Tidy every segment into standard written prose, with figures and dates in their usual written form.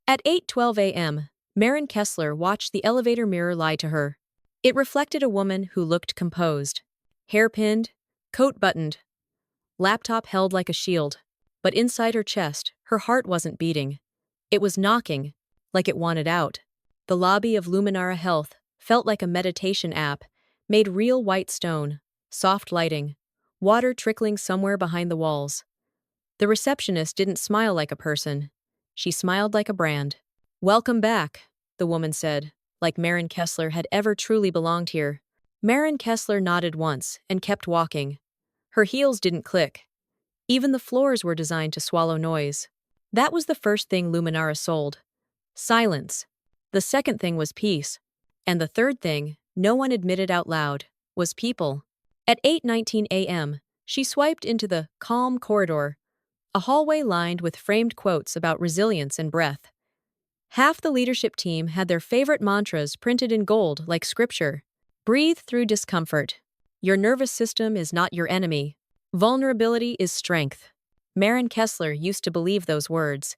At 8:12 a.m., Maren Kessler watched the elevator mirror lie to her. It reflected a woman who looked composed. Hair pinned, coat buttoned, laptop held like a shield. But inside her chest, her heart wasn't beating. It was knocking, like it wanted out. The lobby of Luminara Health felt like a meditation app, made real white stone, soft lighting, water trickling somewhere behind the walls. The receptionist didn't smile like a person. She smiled like a brand. "Welcome back," the woman said, like Maren Kessler had ever truly belonged here. Maren Kessler nodded once and kept walking. Her heels didn't click. Even the floors were designed to swallow noise. That was the first thing Luminara sold. Silence. The second thing was peace. And the third thing, no one admitted out loud, was people. At 8:19 a.m., she swiped into the calm corridor, a hallway lined with framed quotes about resilience and breath. Half the leadership team had their favorite mantras printed in gold like scripture. Breathe through discomfort. Your nervous system is not your enemy. Vulnerability is strength. Maren Kessler used to believe those words.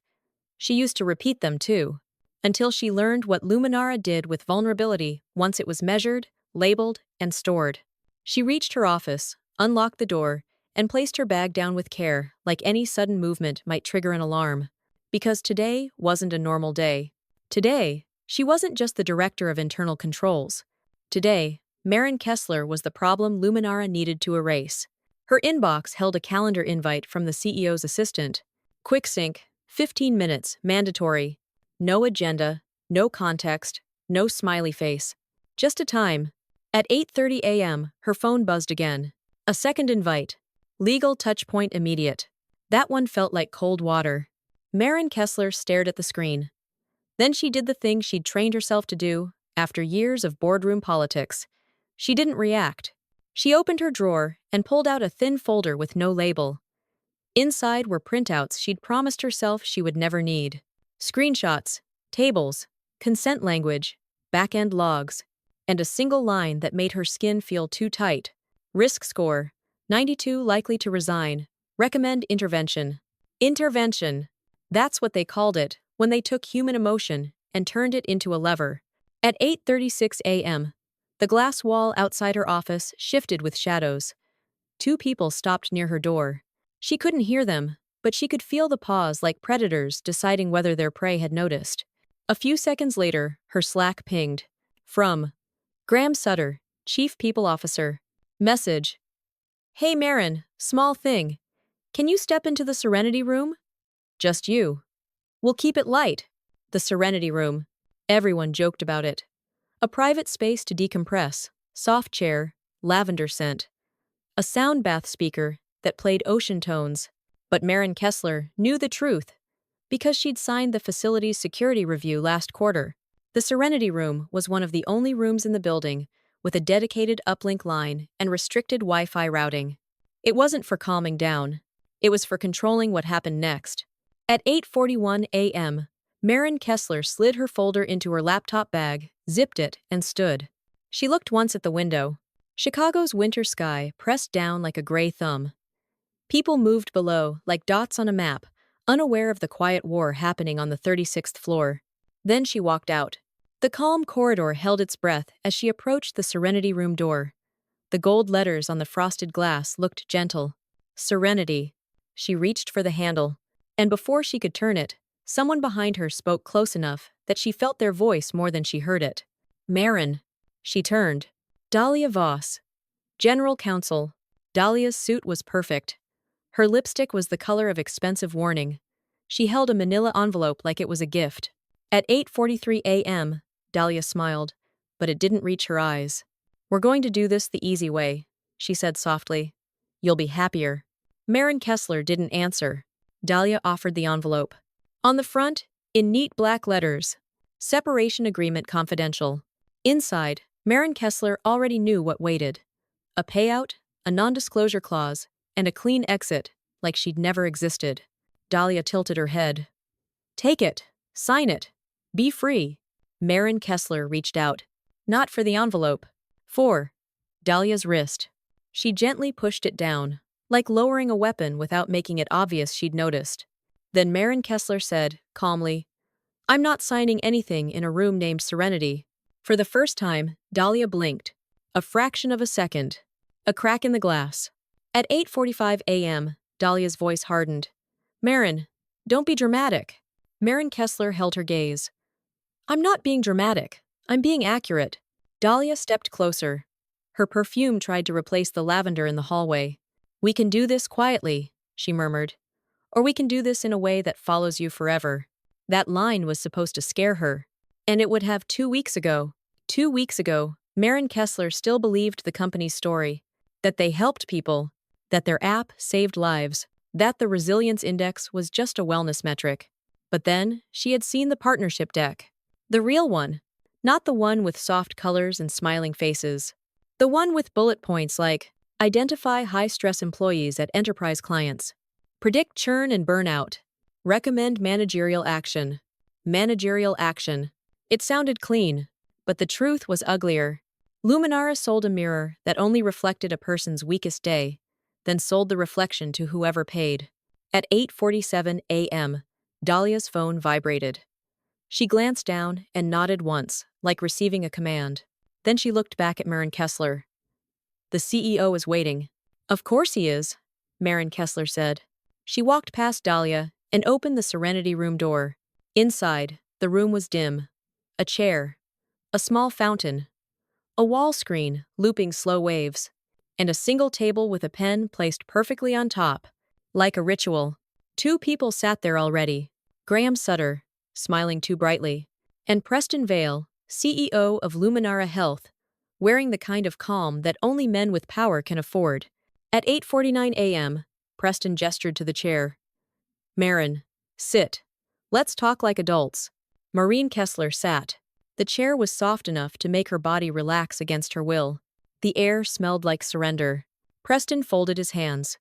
She used to repeat them too, until she learned what Luminara did with vulnerability once it was measured, labeled, and stored. She reached her office, unlocked the door, and placed her bag down with care, like any sudden movement might trigger an alarm. Because today wasn't a normal day. Today, she wasn't just the director of internal controls. Today, Maren Kessler was the problem Luminara needed to erase. Her inbox held a calendar invite from the CEO's assistant. Quick sync, 15 minutes, mandatory. No agenda, no context, no smiley face. Just a time. At 8:30 a.m., her phone buzzed again. A second invite. Legal touchpoint immediate. That one felt like cold water. Maren Kessler stared at the screen. Then she did the thing she'd trained herself to do, after years of boardroom politics. She didn't react. She opened her drawer and pulled out a thin folder with no label. Inside were printouts she'd promised herself she would never need. Screenshots, tables, consent language, back-end logs, and a single line that made her skin feel too tight. Risk score, 92 likely to resign. Recommend intervention. Intervention. That's what they called it when they took human emotion and turned it into a lever. At 8:36 a.m., the glass wall outside her office shifted with shadows. Two people stopped near her door. She couldn't hear them, but she could feel the pause like predators deciding whether their prey had noticed. A few seconds later, her Slack pinged. From Graham Sutter, Chief People Officer. Message. Hey Maren, small thing. Can you step into the Serenity Room? Just you. We'll keep it light. The Serenity Room. Everyone joked about it. A private space to decompress, soft chair, lavender scent. A sound bath speaker that played ocean tones. But Maren Kessler knew the truth, because she'd signed the facility's security review last quarter. The Serenity Room was one of the only rooms in the building with a dedicated uplink line and restricted Wi-Fi routing. It wasn't for calming down. It was for controlling what happened next. At 8:41 a.m., Maren Kessler slid her folder into her laptop bag, zipped it, and stood. She looked once at the window. Chicago's winter sky pressed down like a gray thumb. People moved below, like dots on a map, unaware of the quiet war happening on the 36th floor. Then she walked out. The calm corridor held its breath as she approached the Serenity Room door. The gold letters on the frosted glass looked gentle. Serenity. She reached for the handle. And before she could turn it, someone behind her spoke close enough that she felt their voice more than she heard it. Maren. She turned. Dahlia Voss. General Counsel. Dahlia's suit was perfect. Her lipstick was the color of expensive warning. She held a manila envelope like it was a gift. At 8:43 a.m., Dahlia smiled, but it didn't reach her eyes. We're going to do this the easy way, she said softly. You'll be happier. Maren Kessler didn't answer. Dahlia offered the envelope. On the front, in neat black letters, Separation Agreement Confidential. Inside, Maren Kessler already knew what waited. A payout, a non-disclosure clause, and a clean exit, like she'd never existed. Dahlia tilted her head. Take it. Sign it. Be free. Maren Kessler reached out. Not for the envelope. For Dahlia's wrist. She gently pushed it down, like lowering a weapon without making it obvious she'd noticed. Then Maren Kessler said, calmly, I'm not signing anything in a room named Serenity. For the first time, Dahlia blinked. A fraction of a second. A crack in the glass. At 8:45 a.m., Dahlia's voice hardened. Marin, don't be dramatic. Marin Kessler held her gaze. I'm not being dramatic. I'm being accurate. Dahlia stepped closer. Her perfume tried to replace the lavender in the hallway. We can do this quietly, she murmured. Or we can do this in a way that follows you forever. That line was supposed to scare her. And it would have 2 weeks ago. 2 weeks ago, Marin Kessler still believed the company's story. That they helped people. That their app saved lives. That the resilience index was just a wellness metric. But then, she had seen the partnership deck. The real one. Not the one with soft colors and smiling faces. The one with bullet points like, identify high-stress employees at enterprise clients. Predict churn and burnout. Recommend managerial action. Managerial action. It sounded clean, but the truth was uglier. Luminara sold a mirror that only reflected a person's weakest day, then sold the reflection to whoever paid. At 8:47 a.m., Dahlia's phone vibrated. She glanced down and nodded once, like receiving a command. Then she looked back at Marin Kessler. The CEO is waiting. Of course he is, Marin Kessler said. She walked past Dahlia and opened the Serenity room door. Inside, the room was dim. A chair. A small fountain. A wall screen, looping slow waves. And a single table with a pen placed perfectly on top. Like a ritual. 2 people sat there already. Graham Sutter, smiling too brightly, and Preston Vale, CEO of Luminara Health, wearing the kind of calm that only men with power can afford. At 8:49 a.m., Preston gestured to the chair. Marin, sit. Let's talk like adults. Maureen Kessler sat. The chair was soft enough to make her body relax against her will. The air smelled like surrender. Preston folded his hands.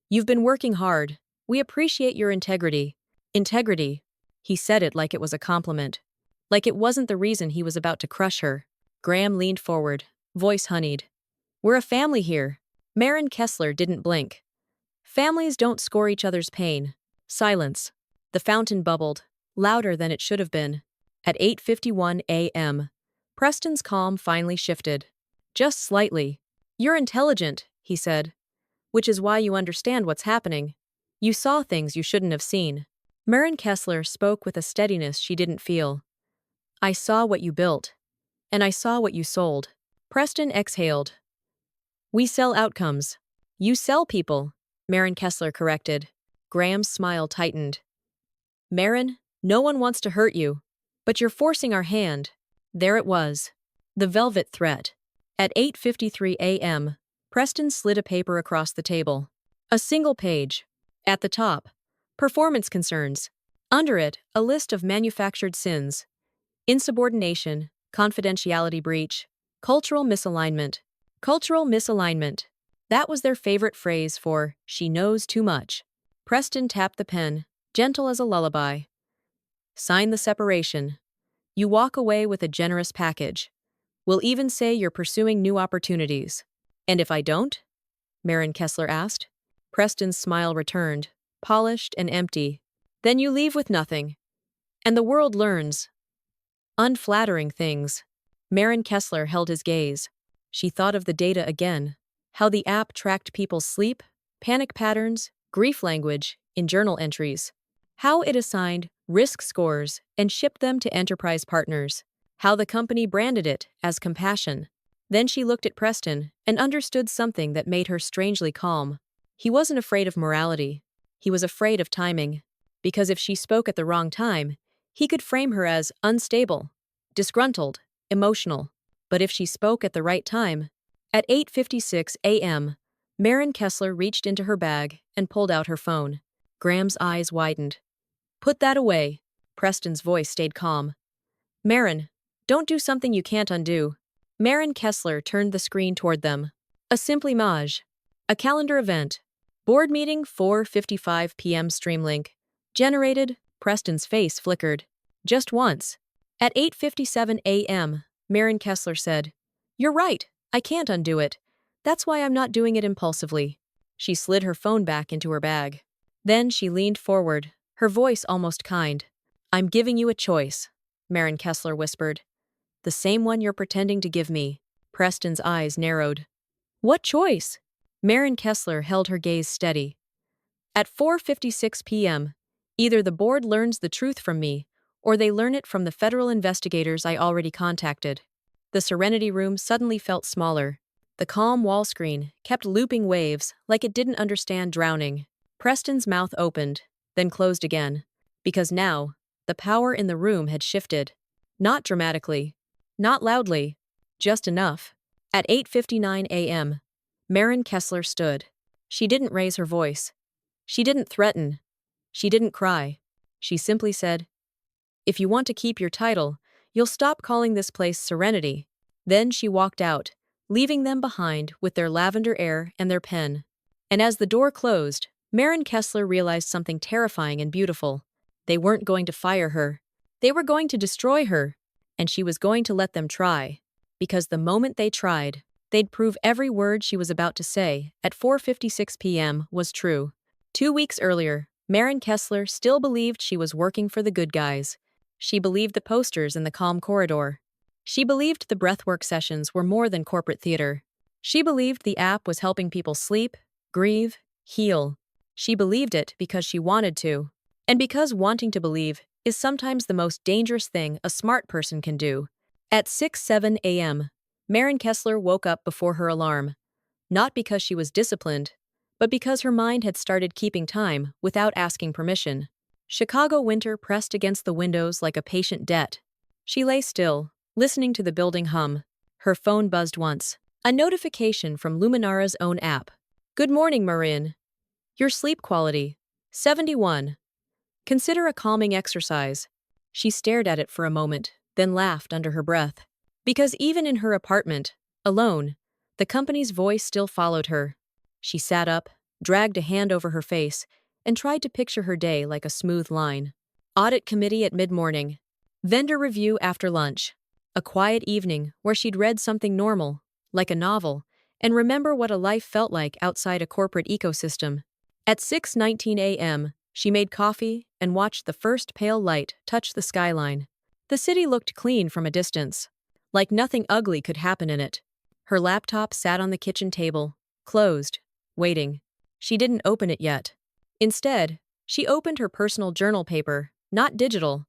You've been working hard. We appreciate your integrity. Integrity. He said it like it was a compliment. Like it wasn't the reason he was about to crush her. Graham leaned forward, voice honeyed. We're a family here. Marin Kessler didn't blink. Families don't score each other's pain. Silence. The fountain bubbled, louder than it should have been. At 8:51 a.m., Preston's calm finally shifted. Just slightly. You're intelligent, he said. Which is why you understand what's happening. You saw things you shouldn't have seen. Marin Kessler spoke with a steadiness she didn't feel. I saw what you built. And I saw what you sold. Preston exhaled. We sell outcomes. You sell people, Marin Kessler corrected. Graham's smile tightened. Marin, no one wants to hurt you. But you're forcing our hand. There it was. The velvet threat. At 8:53 a.m., Preston slid a paper across the table. A single page. At the top, performance concerns. Under it, a list of manufactured sins. Insubordination, confidentiality breach, cultural misalignment. Cultural misalignment. That was their favorite phrase for, she knows too much. Preston tapped the pen, gentle as a lullaby. Sign the separation. You walk away with a generous package. We'll even say you're pursuing new opportunities. And if I don't? Marin Kessler asked. Preston's smile returned, polished and empty. Then you leave with nothing. And the world learns. Unflattering things. Marin Kessler held his gaze. She thought of the data again. How the app tracked people's sleep, panic patterns, grief language, in journal entries. How it assigned risk scores and shipped them to enterprise partners. How the company branded it as compassion. Then she looked at Preston and understood something that made her strangely calm. He wasn't afraid of morality. He was afraid of timing. Because if she spoke at the wrong time, he could frame her as unstable, disgruntled, emotional. But if she spoke at the right time, at 8:56 a.m., Marin Kessler reached into her bag and pulled out her phone. Graham's eyes widened. Put that away. Preston's voice stayed calm. Marin, don't do something you can't undo. Marin Kessler turned the screen toward them. A simple image. A calendar event. Board meeting 4:55 p.m. stream link. Generated. Preston's face flickered. Just once. At 8:57 a.m., Marin Kessler said, You're right, I can't undo it. That's why I'm not doing it impulsively. She slid her phone back into her bag. Then she leaned forward, her voice almost kind. I'm giving you a choice, Marin Kessler whispered. The same one you're pretending to give me. Preston's eyes narrowed. What choice? Marin Kessler held her gaze steady. At 4:56 p.m., either the board learns the truth from me, or they learn it from the federal investigators I already contacted. The Serenity Room suddenly felt smaller. The calm wall screen kept looping waves like it didn't understand drowning. Preston's mouth opened, then closed again. Because now, the power in the room had shifted. Not dramatically. Not loudly. Just enough. At 8:59 a.m., Marin Kessler stood. She didn't raise her voice. She didn't threaten. She didn't cry. She simply said, "If you want to keep your title, you'll stop calling this place Serenity." Then she walked out, leaving them behind with their lavender air and their pen. And as the door closed, Marin Kessler realized something terrifying and beautiful. They weren't going to fire her. They were going to destroy her. And she was going to let them try. Because the moment they tried, they'd prove every word she was about to say at 4:56 p.m. was true. 2 weeks earlier, Marin Kessler still believed she was working for the good guys. She believed the posters in the calm corridor. She believed the breathwork sessions were more than corporate theater. She believed the app was helping people sleep, grieve, heal. She believed it because she wanted to. And because wanting to believe is sometimes the most dangerous thing a smart person can do. At 6:07 a.m., Marin Kessler woke up before her alarm. Not because she was disciplined, but because her mind had started keeping time without asking permission. Chicago winter pressed against the windows like a patient debt. She lay still, listening to the building hum. Her phone buzzed once. A notification from Luminara's own app. Good morning, Marin. Your sleep quality. 71. Consider a calming exercise. She stared at it for a moment, then laughed under her breath. Because even in her apartment, alone, the company's voice still followed her. She sat up, dragged a hand over her face, and tried to picture her day like a smooth line. Audit committee at mid-morning. Vendor review after lunch. A quiet evening where she'd read something normal, like a novel, and remember what a life felt like outside a corporate ecosystem. At 6:19 a.m., she made coffee and watched the first pale light touch the skyline. The city looked clean from a distance, like nothing ugly could happen in it. Her laptop sat on the kitchen table, closed, waiting. She didn't open it yet. Instead, she opened her personal journal paper, not digital,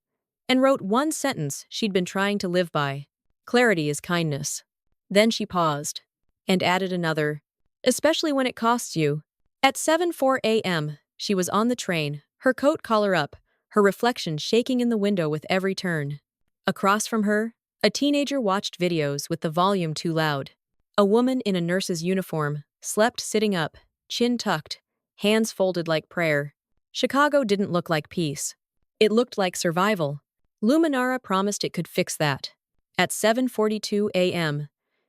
and wrote one sentence she'd been trying to live by. Clarity is kindness. Then she paused, and added another, especially when it costs you. At 7:04 a.m., she was on the train, her coat collar up, her reflection shaking in the window with every turn. Across from her, a teenager watched videos with the volume too loud. A woman in a nurse's uniform slept sitting up, chin tucked, hands folded like prayer. Chicago didn't look like peace. It looked like survival. Luminara promised it could fix that. At 7:42 a.m.,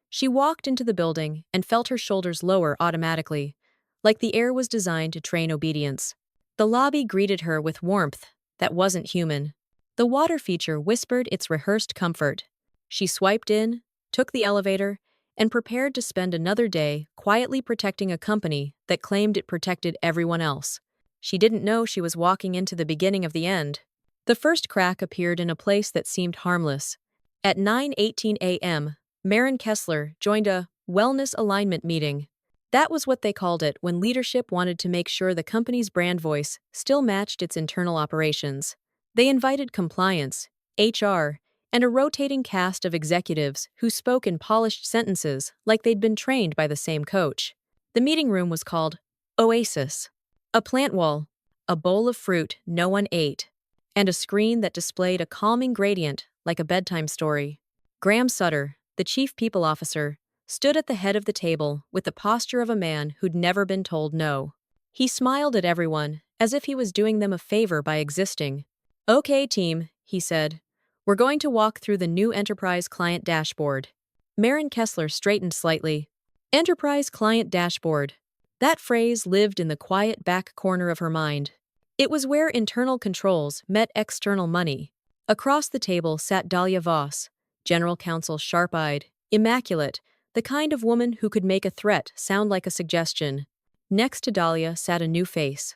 she walked into the building and felt her shoulders lower automatically, like the air was designed to train obedience. The lobby greeted her with warmth that wasn't human. The water feature whispered its rehearsed comfort. She swiped in, took the elevator, and prepared to spend another day quietly protecting a company that claimed it protected everyone else. She didn't know she was walking into the beginning of the end. The first crack appeared in a place that seemed harmless. At 9:18 a.m., Marin Kessler joined a wellness alignment meeting. That was what they called it when leadership wanted to make sure the company's brand voice still matched its internal operations. They invited compliance, HR, and a rotating cast of executives who spoke in polished sentences like they'd been trained by the same coach. The meeting room was called Oasis. A plant wall, a bowl of fruit no one ate, and a screen that displayed a calming gradient like a bedtime story. Graham Sutter, the chief people officer, stood at the head of the table with the posture of a man who'd never been told no. He smiled at everyone, as if he was doing them a favor by existing. "Okay, team," he said. "We're going to walk through the new Enterprise Client Dashboard." Marin Kessler straightened slightly. Enterprise Client Dashboard. That phrase lived in the quiet back corner of her mind. It was where internal controls met external money. Across the table sat Dahlia Voss, general counsel sharp-eyed, immaculate, the kind of woman who could make a threat sound like a suggestion. Next to Dahlia sat a new face.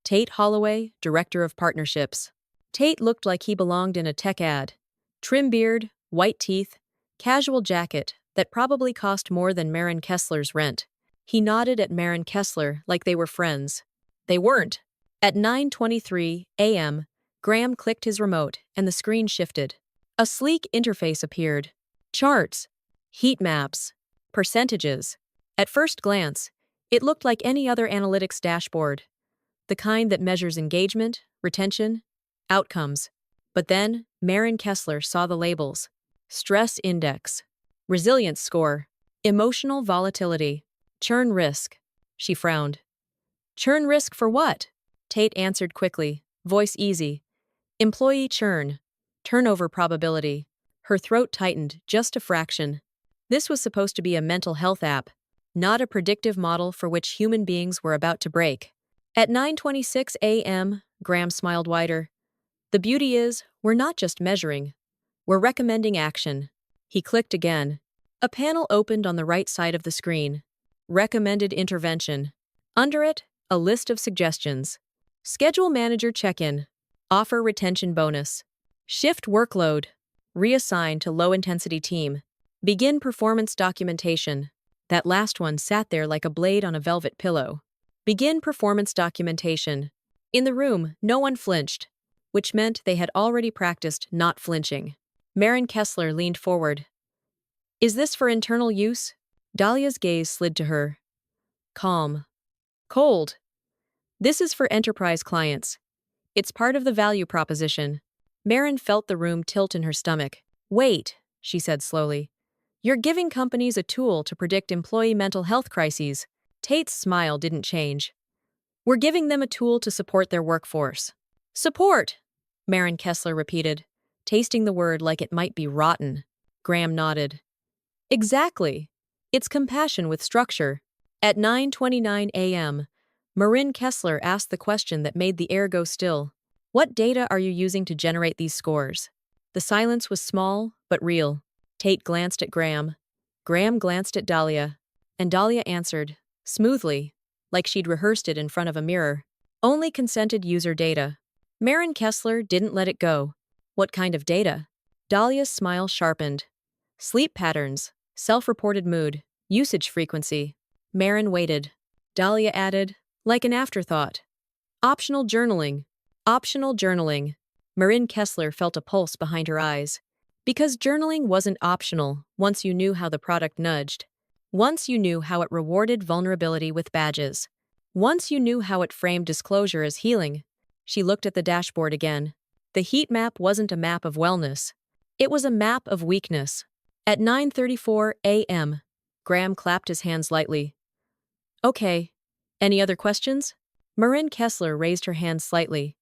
Tate Holloway, director of partnerships. Tate looked like he belonged in a tech ad. Trim beard, white teeth, casual jacket that probably cost more than Marin Kessler's rent. He nodded at Marin Kessler like they were friends. They weren't. At 9:23 a.m., Graham clicked his remote and the screen shifted. A sleek interface appeared. Charts, heat maps, percentages. At first glance, it looked like any other analytics dashboard, the kind that measures engagement, retention, outcomes. But then, Marin Kessler saw the labels. Stress index, resilience score, emotional volatility, churn risk. She frowned. Churn risk for what? Tate answered quickly, voice easy. Employee churn, turnover probability. Her throat tightened just a fraction. This was supposed to be a mental health app, not a predictive model for which human beings were about to break. At 9:26 a.m., Graham smiled wider. The beauty is, we're not just measuring. We're recommending action. He clicked again. A panel opened on the right side of the screen. Recommended intervention. Under it, a list of suggestions. Schedule manager check-in. Offer retention bonus. Shift workload. Reassign to low-intensity team. Begin performance documentation. That last one sat there like a blade on a velvet pillow. Begin performance documentation. In the room, no one flinched, which meant they had already practiced not flinching. Marin Kessler leaned forward. Is this for internal use? Dahlia's gaze slid to her. Calm. Cold. This is for enterprise clients. It's part of the value proposition. Marin felt the room tilt in her stomach. Wait, she said slowly. You're giving companies a tool to predict employee mental health crises. Tate's smile didn't change. We're giving them a tool to support their workforce. Support, Marin Kessler repeated, tasting the word like it might be rotten. Graham nodded. Exactly. It's compassion with structure. At 9:29 a.m., Marin Kessler asked the question that made the air go still. What data are you using to generate these scores? The silence was small, but real. Tate glanced at Graham. Graham glanced at Dahlia. And Dahlia answered, smoothly, like she'd rehearsed it in front of a mirror. Only consented user data. Marin Kessler didn't let it go. What kind of data? Dahlia's smile sharpened. Sleep patterns, self-reported mood, usage frequency. Marin waited. Dahlia added, like an afterthought. Optional journaling. Optional journaling. Marin Kessler felt a pulse behind her eyes. Because journaling wasn't optional once you knew how the product nudged. Once you knew how it rewarded vulnerability with badges. Once you knew how it framed disclosure as healing. She looked at the dashboard again. The heat map wasn't a map of wellness. It was a map of weakness. At 9:34 a.m., Graham clapped his hands lightly. Okay. Any other questions? Marin Kessler raised her hand slightly.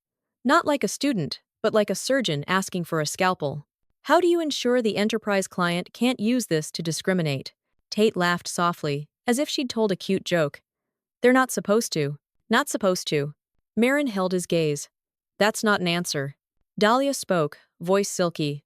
Not like a student, but like a surgeon asking for a scalpel. How do you ensure the enterprise client can't use this to discriminate? Tate laughed softly, as if she'd told a cute joke. They're not supposed to. Not supposed to. Marin held his gaze. That's not an answer. Dahlia spoke, voice silky.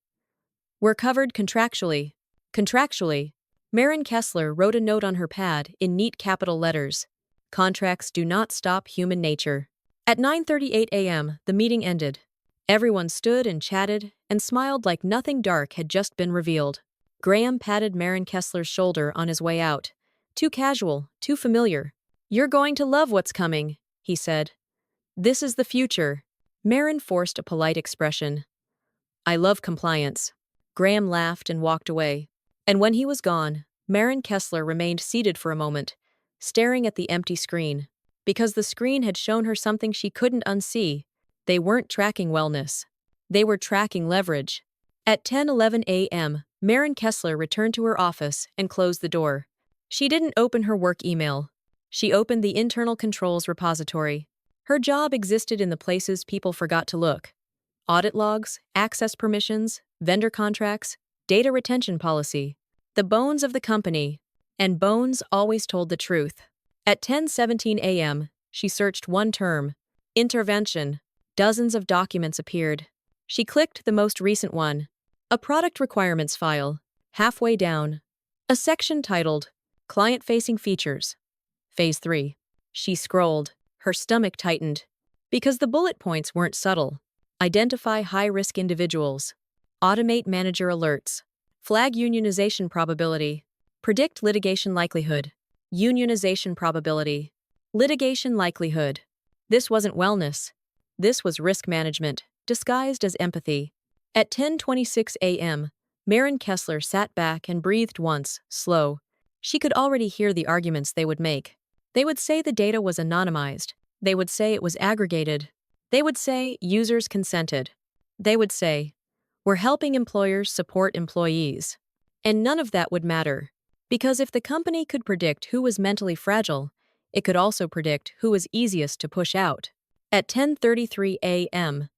We're covered contractually. Contractually. Marin Kessler wrote a note on her pad in neat capital letters. Contracts do not stop human nature. At 9:38 a.m., the meeting ended. Everyone stood and chatted and smiled like nothing dark had just been revealed. Graham patted Marin Kessler's shoulder on his way out. Too casual, too familiar. You're going to love what's coming, he said. This is the future. Marin forced a polite expression. I love compliance. Graham laughed and walked away. And when he was gone, Marin Kessler remained seated for a moment, staring at the empty screen. Because the screen had shown her something she couldn't unsee. They weren't tracking wellness. They were tracking leverage. At 10:11 a.m., Marin Kessler returned to her office and closed the door. She didn't open her work email. She opened the internal controls repository. Her job existed in the places people forgot to look. Audit logs, access permissions, vendor contracts, data retention policy. The bones of the company. And bones always told the truth. At 10:17 a.m., she searched one term. Intervention. Dozens of documents appeared. She clicked the most recent one. A product requirements file. Halfway down. A section titled, Client-Facing Features. Phase 3. She scrolled. Her stomach tightened. Because the bullet points weren't subtle. Identify high-risk individuals. Automate manager alerts. Flag unionization probability. Predict litigation likelihood. Unionization probability. Litigation likelihood. This wasn't wellness. This was risk management, disguised as empathy. At 10:26 a.m., Maren Kessler sat back and breathed once, slow. She could already hear the arguments they would make. They would say the data was anonymized. They would say it was aggregated. They would say users consented. They would say, we're helping employers support employees. And none of that would matter. Because if the company could predict who was mentally fragile, it could also predict who was easiest to push out. At 10:33 a.m.,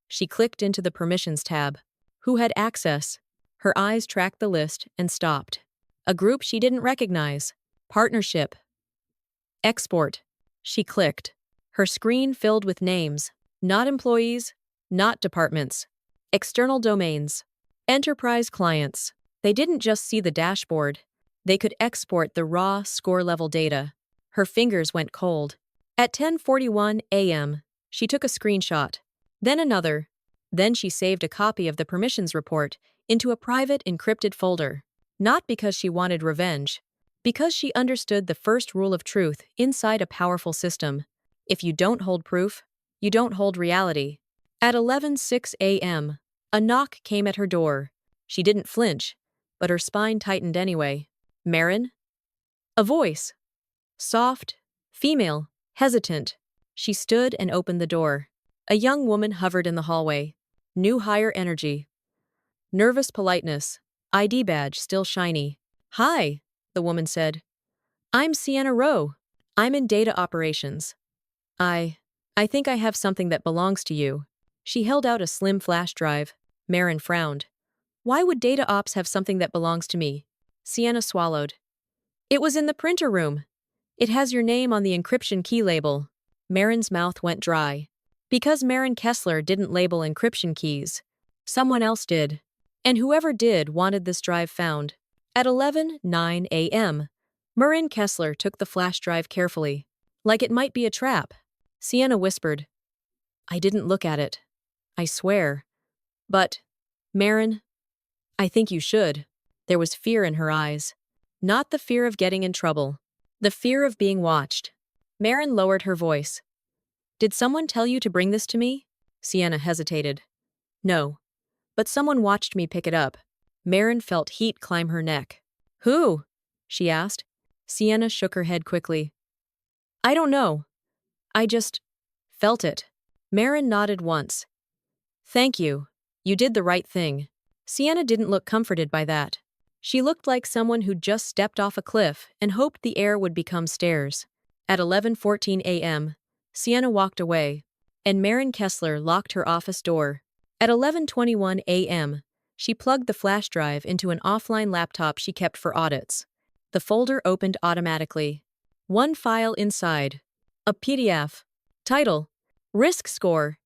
she clicked into the Permissions tab. Who had access? Her eyes tracked the list and stopped. A group she didn't recognize. Partnership. Export. She clicked. Her screen filled with names. Not employees, not departments. External domains. Enterprise clients. They didn't just see the dashboard. They could export the raw score-level data. Her fingers went cold. At 10:41 a.m., she took a screenshot. Then another. Then she saved a copy of the permissions report into a private encrypted folder. Not because she wanted revenge. Because she understood the first rule of truth inside a powerful system. If you don't hold proof, you don't hold reality. At 11:06 a.m., a knock came at her door. She didn't flinch, but her spine tightened anyway. Maren? A voice. Soft, female, hesitant. She stood and opened the door. A young woman hovered in the hallway. New higher energy. Nervous politeness. ID badge still shiny. Hi, the woman said. I'm Sienna Rowe. I'm in data operations. I think I have something that belongs to you. She held out a slim flash drive. Maren frowned. Why would data ops have something that belongs to me? Sienna swallowed. It was in the printer room. It has your name on the encryption key label. Maren's mouth went dry. Because Maren Kessler didn't label encryption keys. Someone else did. And whoever did wanted this drive found. At 11:09 a.m., Maren Kessler took the flash drive carefully. Like it might be a trap. Sienna whispered. I didn't look at it. I swear. But, Maren, I think you should. There was fear in her eyes. Not the fear of getting in trouble. The fear of being watched. Maren lowered her voice. Did someone tell you to bring this to me? Sienna hesitated. No. But someone watched me pick it up. Maren felt heat climb her neck. Who? She asked. Sienna shook her head quickly. I don't know. I just felt it. Maren nodded once. Thank you. You did the right thing. Sienna didn't look comforted by that. She looked like someone who'd just stepped off a cliff and hoped the air would become stairs. At 11:14 a.m., Sienna walked away, and Maren Kessler locked her office door. At 11:21 a.m., she plugged the flash drive into an offline laptop she kept for audits. The folder opened automatically. One file inside. A PDF. Title. Risk score.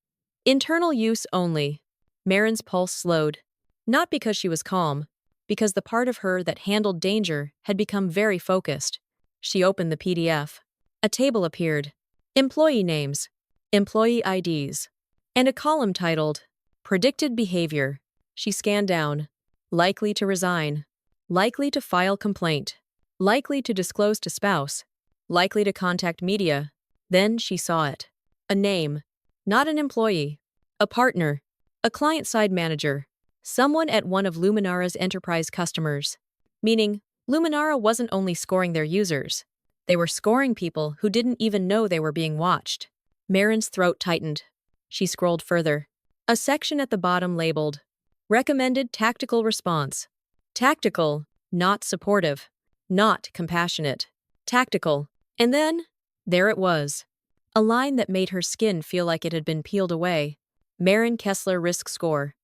Internal use only. Maren's pulse slowed. Not because she was calm, because the part of her that handled danger had become very focused. She opened the PDF. A table appeared. Employee names. Employee IDs. And a column titled, Predicted Behavior. She scanned down. Likely to resign. Likely to file complaint. Likely to disclose to spouse. Likely to contact media. Then she saw it. A name. Not an employee. A partner. A client-side manager. Someone at one of Luminara's enterprise customers. Meaning, Luminara wasn't only scoring their users. They were scoring people who didn't even know they were being watched. Maren's throat tightened. She scrolled further. A section at the bottom labeled, Recommended Tactical Response. Tactical, not supportive. Not compassionate. Tactical. And then, there it was. A line that made her skin feel like it had been peeled away. Maren Kessler risk score.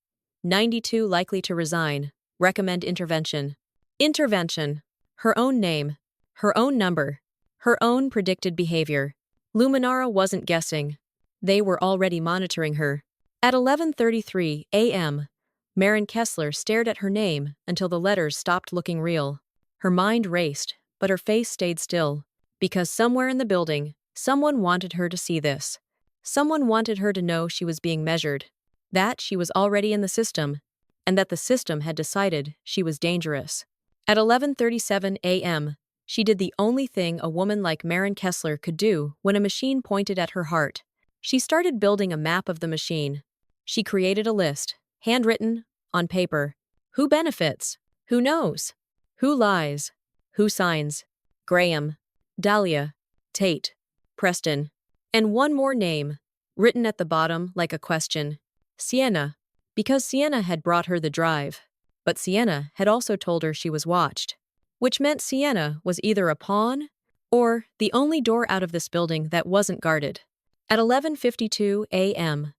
92 likely to resign. Recommend intervention. Intervention. Her own name. Her own number. Her own predicted behavior. Luminara wasn't guessing. They were already monitoring her. At 11:33 a.m., Maren Kessler stared at her name until the letters stopped looking real. Her mind raced, but her face stayed still. Because somewhere in the building, someone wanted her to see this. Someone wanted her to know she was being measured. that she was already in the system, and that the system had decided she was dangerous. At 11:37 a.m., she did the only thing a woman like Maren Kessler could do when a machine pointed at her heart. She started building a map of the machine. She created a list, handwritten, on paper. Who benefits? Who knows? Who lies? Who signs? Graham, Dahlia, Tate, Preston. And one more name, written at the bottom like a question. Sienna. Because Sienna had brought her the drive. But Sienna had also told her she was watched. Which meant Sienna was either a pawn or the only door out of this building that wasn't guarded. At 11:52 a.m.,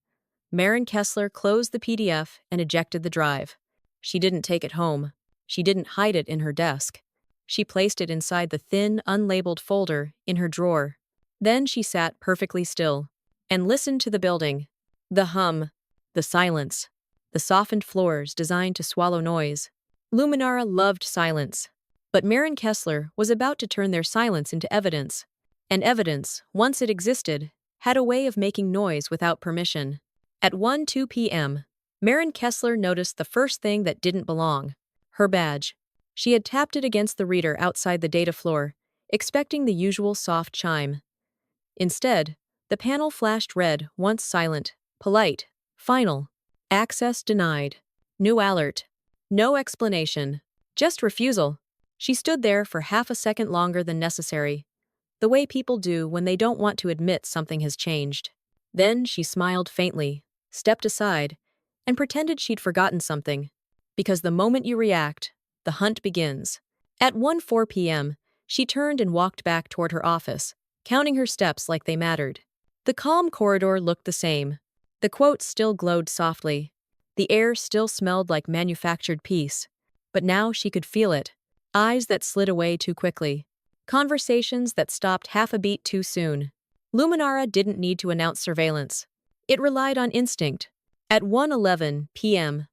Maren Kessler closed the PDF and ejected the drive. She didn't take it home. She didn't hide it in her desk. She placed it inside the thin, unlabeled folder in her drawer. Then she sat perfectly still and listened to the building. The hum, the silence, the softened floors designed to swallow noise. Luminara loved silence. But Maren Kessler was about to turn their silence into evidence. And evidence, once it existed, had a way of making noise without permission. At 1:02 p.m., Maren Kessler noticed the first thing that didn't belong: her badge. She had tapped it against the reader outside the data floor, expecting the usual soft chime. Instead, the panel flashed red, once silent, polite, final. Access denied. New alert. No explanation. Just refusal. She stood there for half a second longer than necessary, the way people do when they don't want to admit something has changed. Then she smiled faintly, stepped aside, and pretended she'd forgotten something. Because the moment you react, the hunt begins. At 1:04 p.m., she turned and walked back toward her office, counting her steps like they mattered. The calm corridor looked the same. The quotes still glowed softly. The air still smelled like manufactured peace. But now she could feel it. Eyes that slid away too quickly. Conversations that stopped half a beat too soon. Luminara didn't need to announce surveillance. It relied on instinct. At 1:11 p.m.,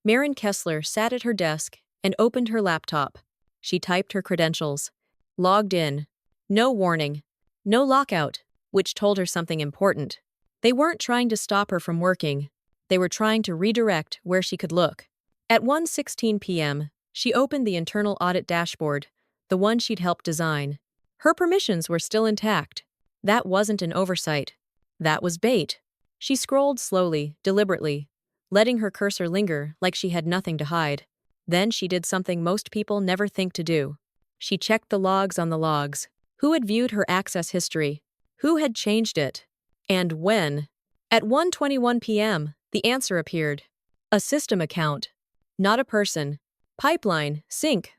Maren Kessler sat at her desk and opened her laptop. She typed her credentials. Logged in. No warning. No lockout, which told her something important. They weren't trying to stop her from working. They were trying to redirect where she could look. At 1:16 p.m., she opened the internal audit dashboard, the one she'd helped design. Her permissions were still intact. That wasn't an oversight. That was bait. She scrolled slowly, deliberately, letting her cursor linger like she had nothing to hide. Then she did something most people never think to do. She checked the logs on the logs. Who had viewed her access history? Who had changed it? And when? At 1:21 p.m., the answer appeared. A system account. Not a person. Pipeline, sync,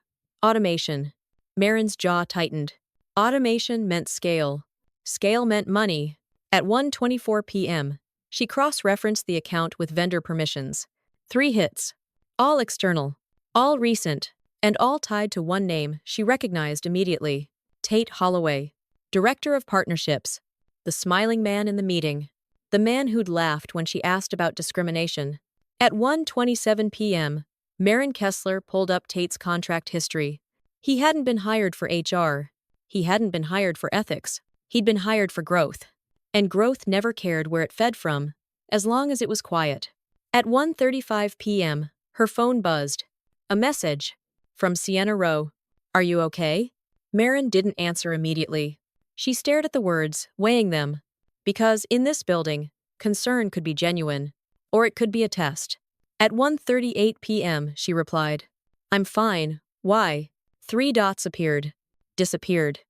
automation. Maren's jaw tightened. Automation meant scale. Scale meant money. At 1:24 p.m., she cross-referenced the account with vendor permissions. 3 hits. All external. All recent. And all tied to one name she recognized immediately. Tate Holloway. Director of Partnerships. The smiling man in the meeting. The man who'd laughed when she asked about discrimination. At 1:27 p.m., Maren Kessler pulled up Tate's contract history. He hadn't been hired for HR. He hadn't been hired for ethics. He'd been hired for growth. And growth never cared where it fed from, as long as it was quiet. At 1:35 p.m., her phone buzzed. A message. From Sienna Rowe. Are you okay? Maren didn't answer immediately. She stared at the words, weighing them. Because in this building, concern could be genuine. Or it could be a test. At 1:38 p.m., she replied. I'm fine. Why? 3 dots appeared. Disappeared.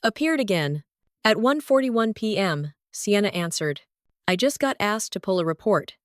Appeared again. At 1:41 p.m., Sienna answered. I just got asked to pull a report.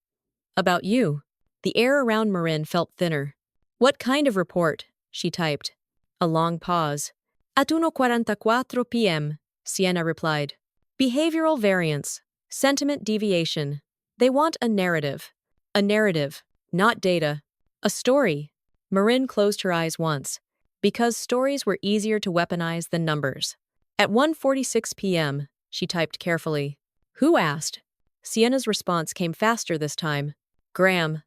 About you. The air around Maren felt thinner. What kind of report? She typed. A long pause. At 1:44 p.m., Sienna replied. Behavioral variance. Sentiment deviation. They want a narrative. A narrative. Not data. A story. Maren closed her eyes once. Because stories were easier to weaponize than numbers. At 1:46 p.m., she typed carefully. Who asked? Sienna's response came faster this time. Graham.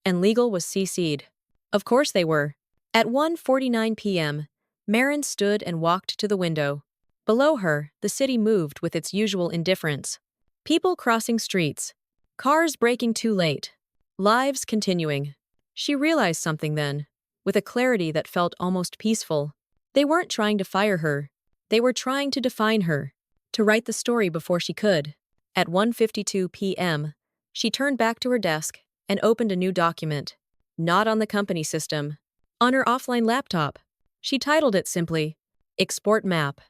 And legal was CC'd. Of course they were. At 1:49 p.m., Maren stood and walked to the window. Below her, the city moved with its usual indifference. People crossing streets. Cars braking too late. Lives continuing. She realized something then, with a clarity that felt almost peaceful. They weren't trying to fire her. They were trying to define her, to write the story before she could. At 1:52 p.m., she turned back to her desk and opened a new document. Not on the company system. On her offline laptop. She titled it simply, Export Map.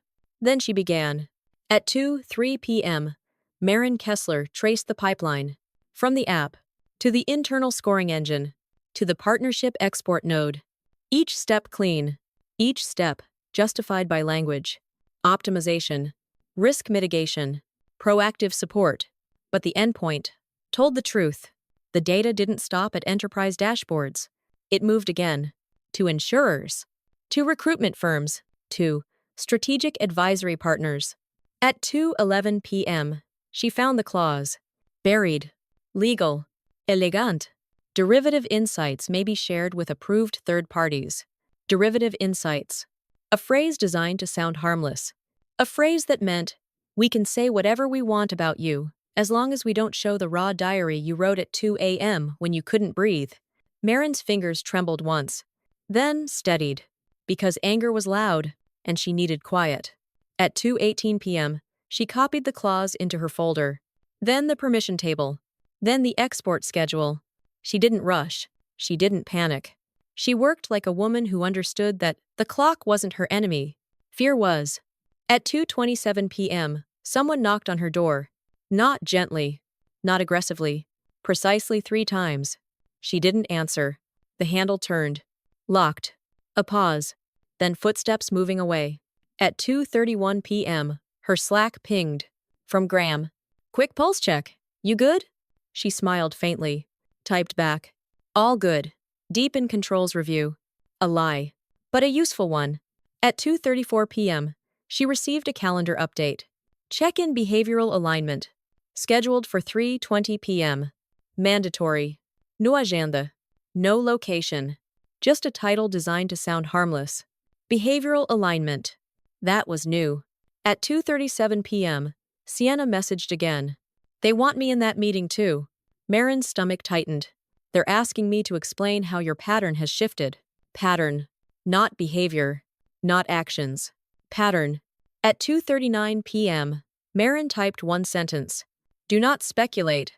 Then she began. At 2:03 p.m., Maren Kessler traced the pipeline. From the app, to the internal scoring engine, to the partnership export node. Each step clean. Each step justified by language. Optimization. Risk mitigation. Proactive support. But the endpoint told the truth. The data didn't stop at enterprise dashboards. It moved again. To insurers. To recruitment firms. To strategic advisory partners. At 2:11 p.m., she found the clause. Buried. Legal. Elegant. Derivative insights may be shared with approved third parties. Derivative insights. A phrase designed to sound harmless. A phrase that meant, we can say whatever we want about you, as long as we don't show the raw diary you wrote at 2 a.m. when you couldn't breathe. Maren's fingers trembled once, then steadied, because anger was loud, and she needed quiet. At 2:18 p.m., she copied the clause into her folder. Then the permission table. Then the export schedule. She didn't rush. She didn't panic. She worked like a woman who understood that the clock wasn't her enemy. Fear was. At 2:27 p.m., someone knocked on her door. Not gently. Not aggressively. Precisely 3 times. She didn't answer. The handle turned. Locked. A pause. Then footsteps moving away. At 2:31 p.m., her Slack pinged. From Graham. Quick pulse check. You good? She smiled faintly. Typed back. All good. Deep in controls review. A lie. But a useful one. At 2:34 p.m., she received a calendar update. Check-in behavioral alignment. Scheduled for 3:20 p.m. Mandatory. No agenda. No location. Just a title designed to sound harmless. Behavioral alignment. That was new. At 2:37 p.m., Sienna messaged again. They want me in that meeting too. Maren's stomach tightened. They're asking me to explain how your pattern has shifted. Pattern. Not behavior. Not actions. Pattern. At 2:39 p.m., Maren typed one sentence. Do not speculate.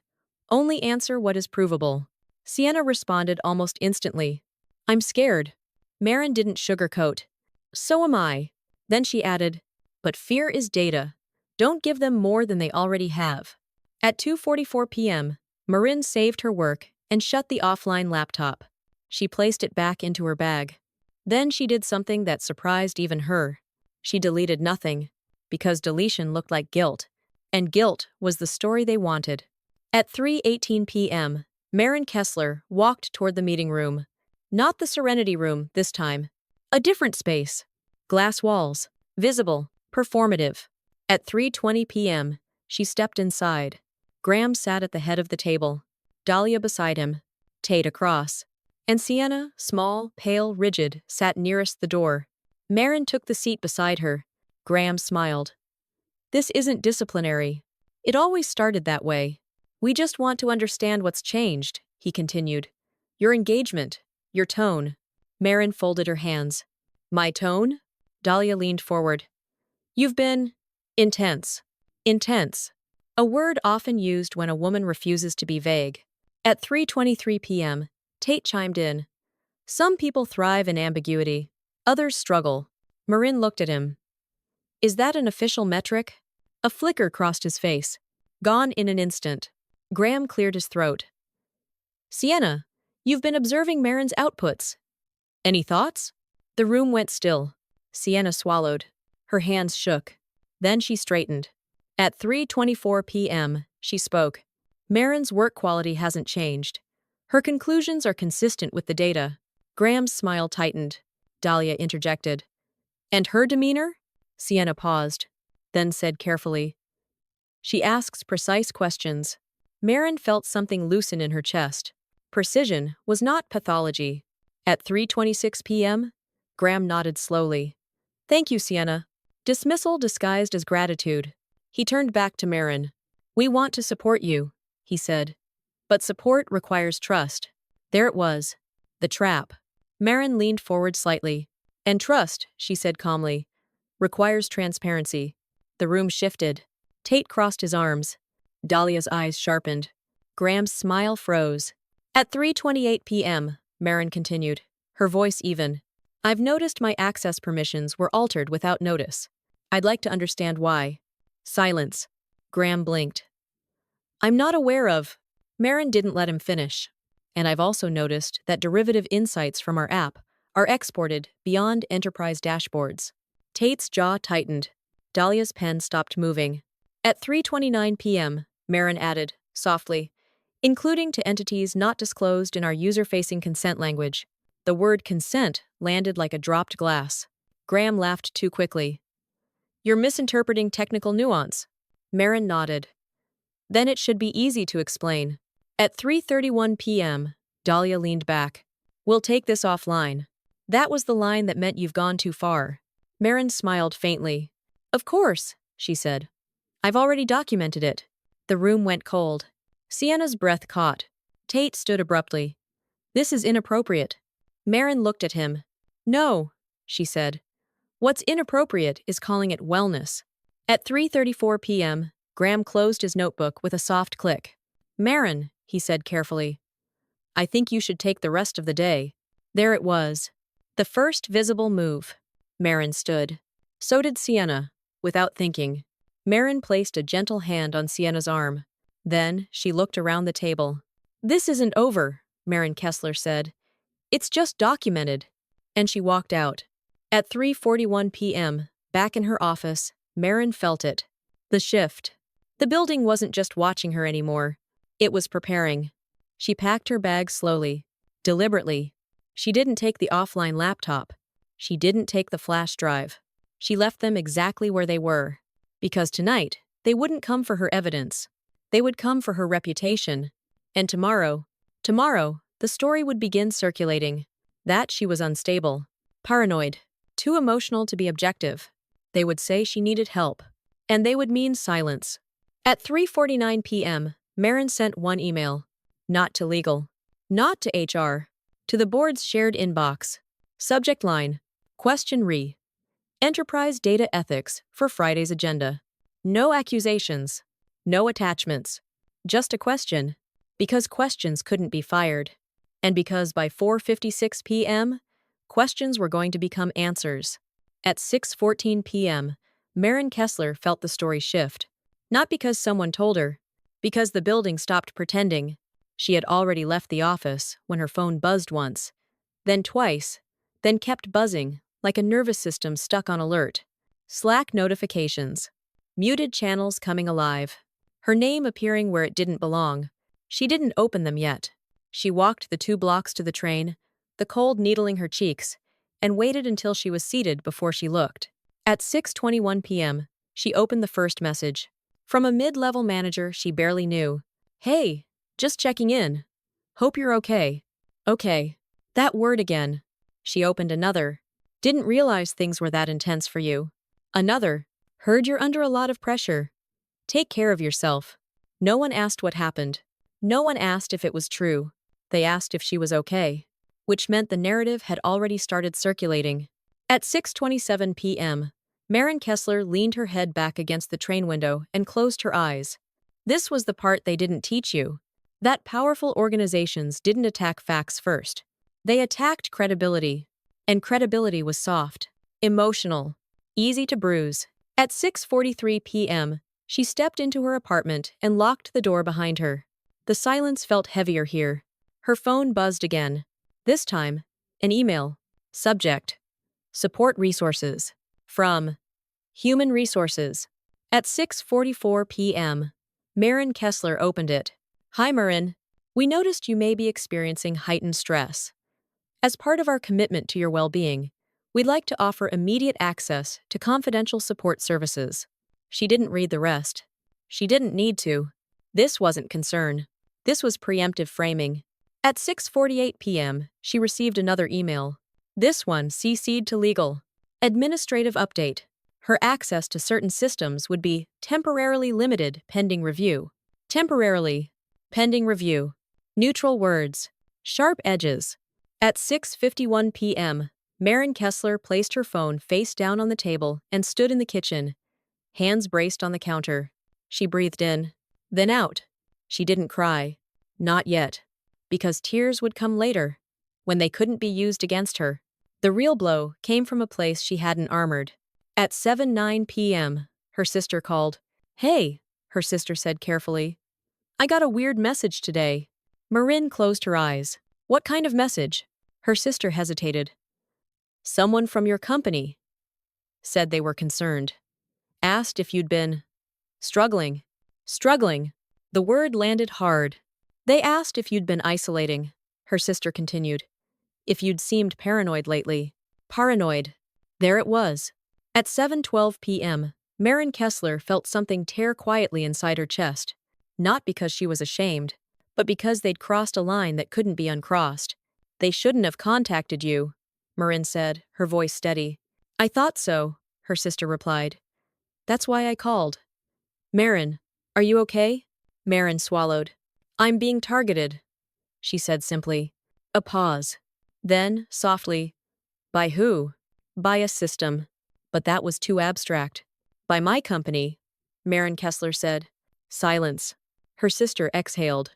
Only answer what is provable. Sienna responded almost instantly. I'm scared. Maren didn't sugarcoat. So am I. Then she added, but fear is data. Don't give them more than they already have. At 2:44 p.m., Marin saved her work and shut the offline laptop. She placed it back into her bag. Then she did something that surprised even her. She deleted nothing, because deletion looked like guilt, and guilt was the story they wanted. At 3:18 p.m., Maren Kessler walked toward the meeting room. Not the Serenity Room this time. A different space. Glass walls. Visible. Performative. At 3:20 p.m., she stepped inside. Graham sat at the head of the table. Dahlia beside him. Tate across. And Sienna, small, pale, rigid, sat nearest the door. Maren took the seat beside her. Graham smiled. This isn't disciplinary. It always started that way. We just want to understand what's changed, he continued. Your engagement. Your tone. Maren folded her hands. My tone? Dahlia leaned forward. You've been intense. Intense. A word often used when a woman refuses to be vague. At 3:23 p.m., Tate chimed in. Some people thrive in ambiguity. Others struggle. Marin looked at him. Is that an official metric? A flicker crossed his face. Gone in an instant. Graham cleared his throat. Sienna, you've been observing Marin's outputs. Any thoughts? The room went still. Sienna swallowed. Her hands shook. Then she straightened. At 3:24 p.m., she spoke. Maren's work quality hasn't changed. Her conclusions are consistent with the data. Graham's smile tightened. Dahlia interjected. And her demeanor? Sienna paused, then said carefully. She asks precise questions. Maren felt something loosen in her chest. Precision was not pathology. At 3:26 p.m., Graham nodded slowly. Thank you, Sienna. Dismissal disguised as gratitude. He turned back to Maren. We want to support you, he said. But support requires trust. There it was. The trap. Marin leaned forward slightly. And trust, she said calmly, requires transparency. The room shifted. Tate crossed his arms. Dahlia's eyes sharpened. Graham's smile froze. At 3:28 p.m., Marin continued, her voice even. I've noticed my access permissions were altered without notice. I'd like to understand why. Silence. Graham blinked. I'm not aware of. Marin didn't let him finish. And I've also noticed that derivative insights from our app are exported beyond enterprise dashboards. Tate's jaw tightened. Dahlia's pen stopped moving. At 3:29 p.m., Marin added, softly, including to entities not disclosed in our user-facing consent language. The word consent landed like a dropped glass. Graham laughed too quickly. You're misinterpreting technical nuance. Marin nodded. Then it should be easy to explain. At 3:31 p.m., Dahlia leaned back. We'll take this offline. That was the line that meant you've gone too far. Marin smiled faintly. Of course, she said. I've already documented it. The room went cold. Sienna's breath caught. Tate stood abruptly. This is inappropriate. Marin looked at him. No, she said. What's inappropriate is calling it wellness. At 3:34 p.m., Graham closed his notebook with a soft click. Marin, he said carefully. I think you should take the rest of the day. There it was. The first visible move. Marin stood. So did Sienna, without thinking. Marin placed a gentle hand on Sienna's arm. Then she looked around the table. This isn't over, Marin Kessler said. It's just documented. And she walked out. At 3:41 p.m., back in her office, Marin felt it. The shift. The building wasn't just watching her anymore. It was preparing. She packed her bag slowly, deliberately. She didn't take the offline laptop. She didn't take the flash drive. She left them exactly where they were. Because tonight, they wouldn't come for her evidence. They would come for her reputation. And tomorrow, the story would begin circulating. That she was unstable, paranoid, too emotional to be objective. They would say she needed help. And they would mean silence. At 3:49 p.m., Marin sent one email. Not to legal. Not to HR. To the board's shared inbox. Subject line. Question re. Enterprise data ethics for Friday's agenda. No accusations. No attachments. Just a question. Because questions couldn't be fired. And because by 4:56 p.m., questions were going to become answers. At 6:14 p.m., Marin Kessler felt the story shift. Not because someone told her. Because the building stopped pretending. She had already left the office when her phone buzzed once. Then twice. Then kept buzzing, like a nervous system stuck on alert. Slack notifications. Muted channels coming alive. Her name appearing where it didn't belong. She didn't open them yet. She walked the 2 blocks to the train, the cold needling her cheeks, and waited until she was seated before she looked. At 6:21 p.m., she opened the first message. From a mid-level manager she barely knew. Hey, just checking in. Hope you're okay. Okay. That word again. She opened another. Didn't realize things were that intense for you. Another. Heard you're under a lot of pressure. Take care of yourself. No one asked what happened. No one asked if it was true. They asked if she was okay. Which meant the narrative had already started circulating. At 6:27 p.m., Marin Kessler leaned her head back against the train window and closed her eyes. This was the part they didn't teach you. That powerful organizations didn't attack facts first. They attacked credibility. And credibility was soft, emotional, easy to bruise. At 6:43 p.m., she stepped into her apartment and locked the door behind her. The silence felt heavier here. Her phone buzzed again. This time, an email. Subject. Support resources. From Human Resources. At 6:44 p.m., Marin Kessler opened it. Hi Marin, we noticed you may be experiencing heightened stress. As part of our commitment to your well-being, we'd like to offer immediate access to confidential support services. She didn't read the rest. She didn't need to. This wasn't concern. This was preemptive framing. At 6:48 p.m., she received another email. This one CC'd to legal. Administrative update. Her access to certain systems would be temporarily limited pending review. Temporarily. Pending review. Neutral words. Sharp edges. At 6:51 p.m., Maren Kessler placed her phone face down on the table and stood in the kitchen, hands braced on the counter. She breathed in, then out. She didn't cry. Not yet. Because tears would come later, when they couldn't be used against her. The real blow came from a place she hadn't armored. At 7:09 p.m., her sister called. "Hey," her sister said carefully. "I got a weird message today." Marin closed her eyes. "What kind of message?" Her sister hesitated. "Someone from your company said they were concerned. Asked if you'd been struggling." Struggling. The word landed hard. "They asked if you'd been isolating," her sister continued. "If you'd seemed paranoid lately." Paranoid. There it was. At 7:12 p.m., Maren Kessler felt something tear quietly inside her chest. Not because she was ashamed, but because they'd crossed a line that couldn't be uncrossed. "They shouldn't have contacted you," Marin said, her voice steady. "I thought so," her sister replied. "That's why I called." "Maren, are you okay?" Maren swallowed. "I'm being targeted," she said simply. A pause. Then, softly, "By who?" "By a system." But that was too abstract. "By my company," Maren Kessler said. Silence. Her sister exhaled.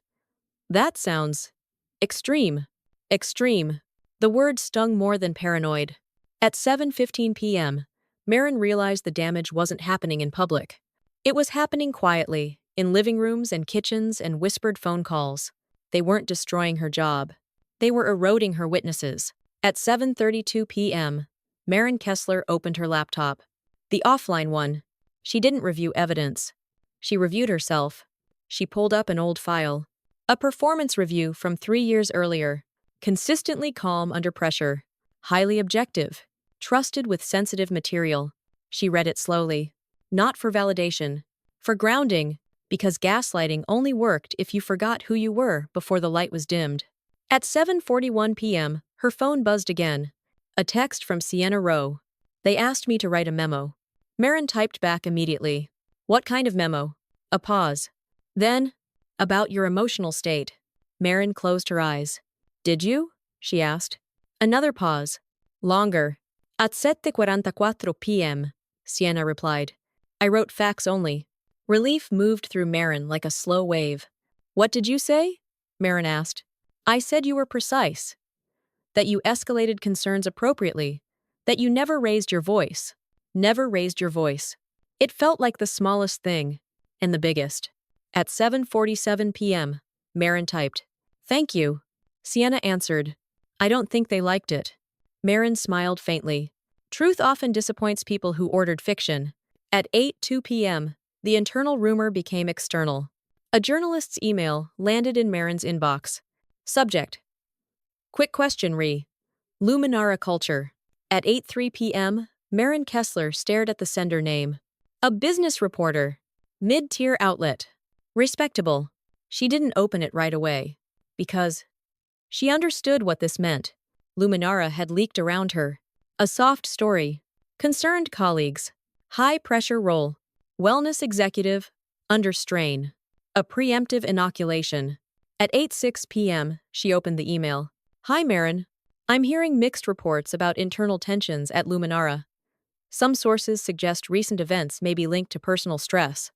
"That sounds extreme." Extreme. The word stung more than paranoid. At 7:15 p.m., Maren realized the damage wasn't happening in public. It was happening quietly, in living rooms and kitchens and whispered phone calls. They weren't destroying her job. They were eroding her witnesses. At 7:32 p.m., Maren Kessler opened her laptop. The offline one. She didn't review evidence. She reviewed herself. She pulled up an old file. A performance review from 3 years earlier. Consistently calm under pressure. Highly objective. Trusted with sensitive material. She read it slowly. Not for validation. For grounding. Because gaslighting only worked if you forgot who you were before the light was dimmed. At 7:41 p.m., her phone buzzed again. A text from Sienna Rowe. "They asked me to write a memo." Maren typed back immediately. "What kind of memo?" A pause. Then, "About your emotional state." Maren closed her eyes. "Did you?" she asked. Another pause. Longer. "At 7:44 p.m., Sienna replied. "I wrote facts only." Relief moved through Maren like a slow wave. "What did you say?" Maren asked. "I said you were precise. That you escalated concerns appropriately. That you never raised your voice." Never raised your voice. It felt like the smallest thing, and the biggest. At 7:47 p.m., Maren typed, "Thank you." Sienna answered, "I don't think they liked it." Maren smiled faintly. Truth often disappoints people who ordered fiction. At 8:02 p.m., the internal rumor became external. A journalist's email landed in Maren's inbox. Subject: Quick question Luminara culture. At 8:03 p.m., Maren Kessler stared at the sender name. A business reporter. Mid-tier outlet. Respectable. She didn't open it right away. Because she understood what this meant. Luminara had leaked around her. A soft story. Concerned colleagues. High-pressure role. Wellness executive. Under strain. A preemptive inoculation. At 8:06 p.m., she opened the email. "Hi, Maren. I'm hearing mixed reports about internal tensions at Luminara. Some sources suggest recent events may be linked to personal stress.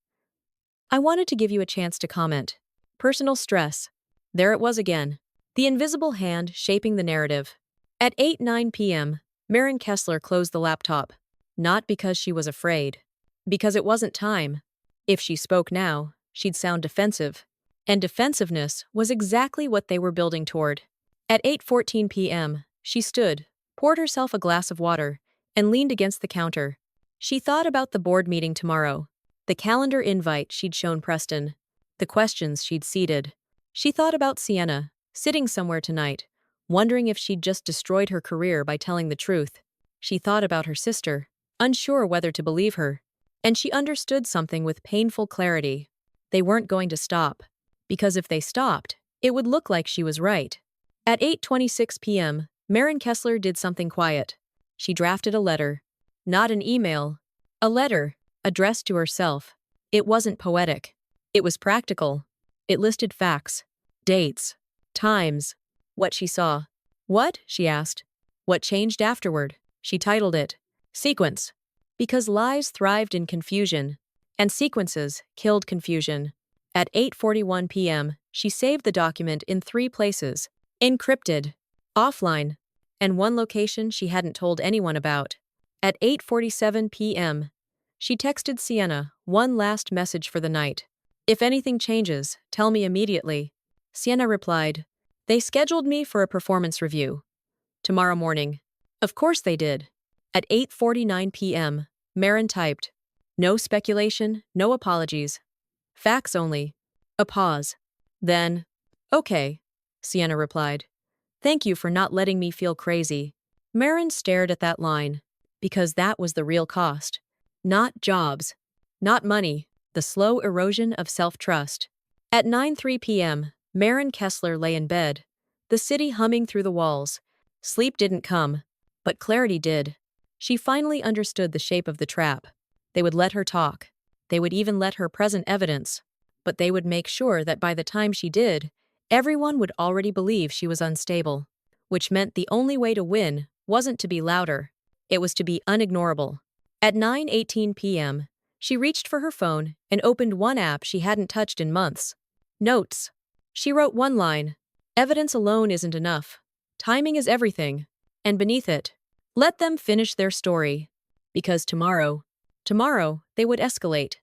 I wanted to give you a chance to comment." Personal stress. There it was again. The invisible hand shaping the narrative. At 8:09 p.m., Maren Kessler closed the laptop. Not because she was afraid. Because it wasn't time. If she spoke now, she'd sound defensive. And defensiveness was exactly what they were building toward. At 8:14 p.m., she stood, poured herself a glass of water, and leaned against the counter. She thought about the board meeting tomorrow, the calendar invite she'd shown Preston, the questions she'd seeded. She thought about Sienna, sitting somewhere tonight, wondering if she'd just destroyed her career by telling the truth. She thought about her sister, unsure whether to believe her. And she understood something with painful clarity. They weren't going to stop. Because if they stopped, it would look like she was right. At 8:26 p.m., Maren Kessler did something quiet. She drafted a letter. Not an email. A letter, addressed to herself. It wasn't poetic. It was practical. It listed facts, dates, times, what she saw. What? She asked. What changed afterward? She titled it, Sequence. Because lies thrived in confusion, and sequences killed confusion. At 8:41 p.m., she saved the document in 3 places, encrypted, offline, and one location she hadn't told anyone about. At 8:47 p.m., she texted Sienna one last message for the night. If anything changes, tell me immediately. Sienna replied, They scheduled me for a performance review. Tomorrow morning. Of course they did. At 8:49 p.m., Marin typed, No speculation, no apologies. Facts only. A pause. Then, Okay, Sienna replied. Thank you for not letting me feel crazy. Marin stared at that line, because that was the real cost. Not jobs. Not money. The slow erosion of self-trust. At 9:03 p.m., Marin Kessler lay in bed, the city humming through the walls. Sleep didn't come, but clarity did. She finally understood the shape of the trap. They would let her talk. They would even let her present evidence. But they would make sure that by the time she did, everyone would already believe she was unstable. Which meant the only way to win wasn't to be louder. It was to be unignorable. At 9:18 p.m., she reached for her phone and opened one app she hadn't touched in months. Notes. She wrote one line. Evidence alone isn't enough. Timing is everything. And beneath it, let them finish their story. Because tomorrow, they would escalate.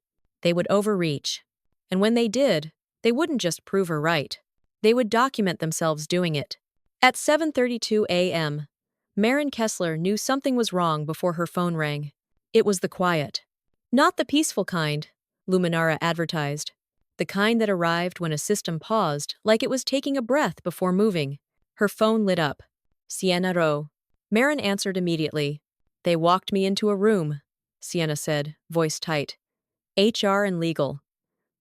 They would overreach. And when they did, they wouldn't just prove her right. They would document themselves doing it. At 7:32 a.m., Marin Kessler knew something was wrong before her phone rang. It was the quiet. Not the peaceful kind, Luminara advertised. The kind that arrived when a system paused like it was taking a breath before moving. Her phone lit up. Sienna Rowe. Marin answered immediately. They walked me into a room, Sienna said, voice tight. HR and legal.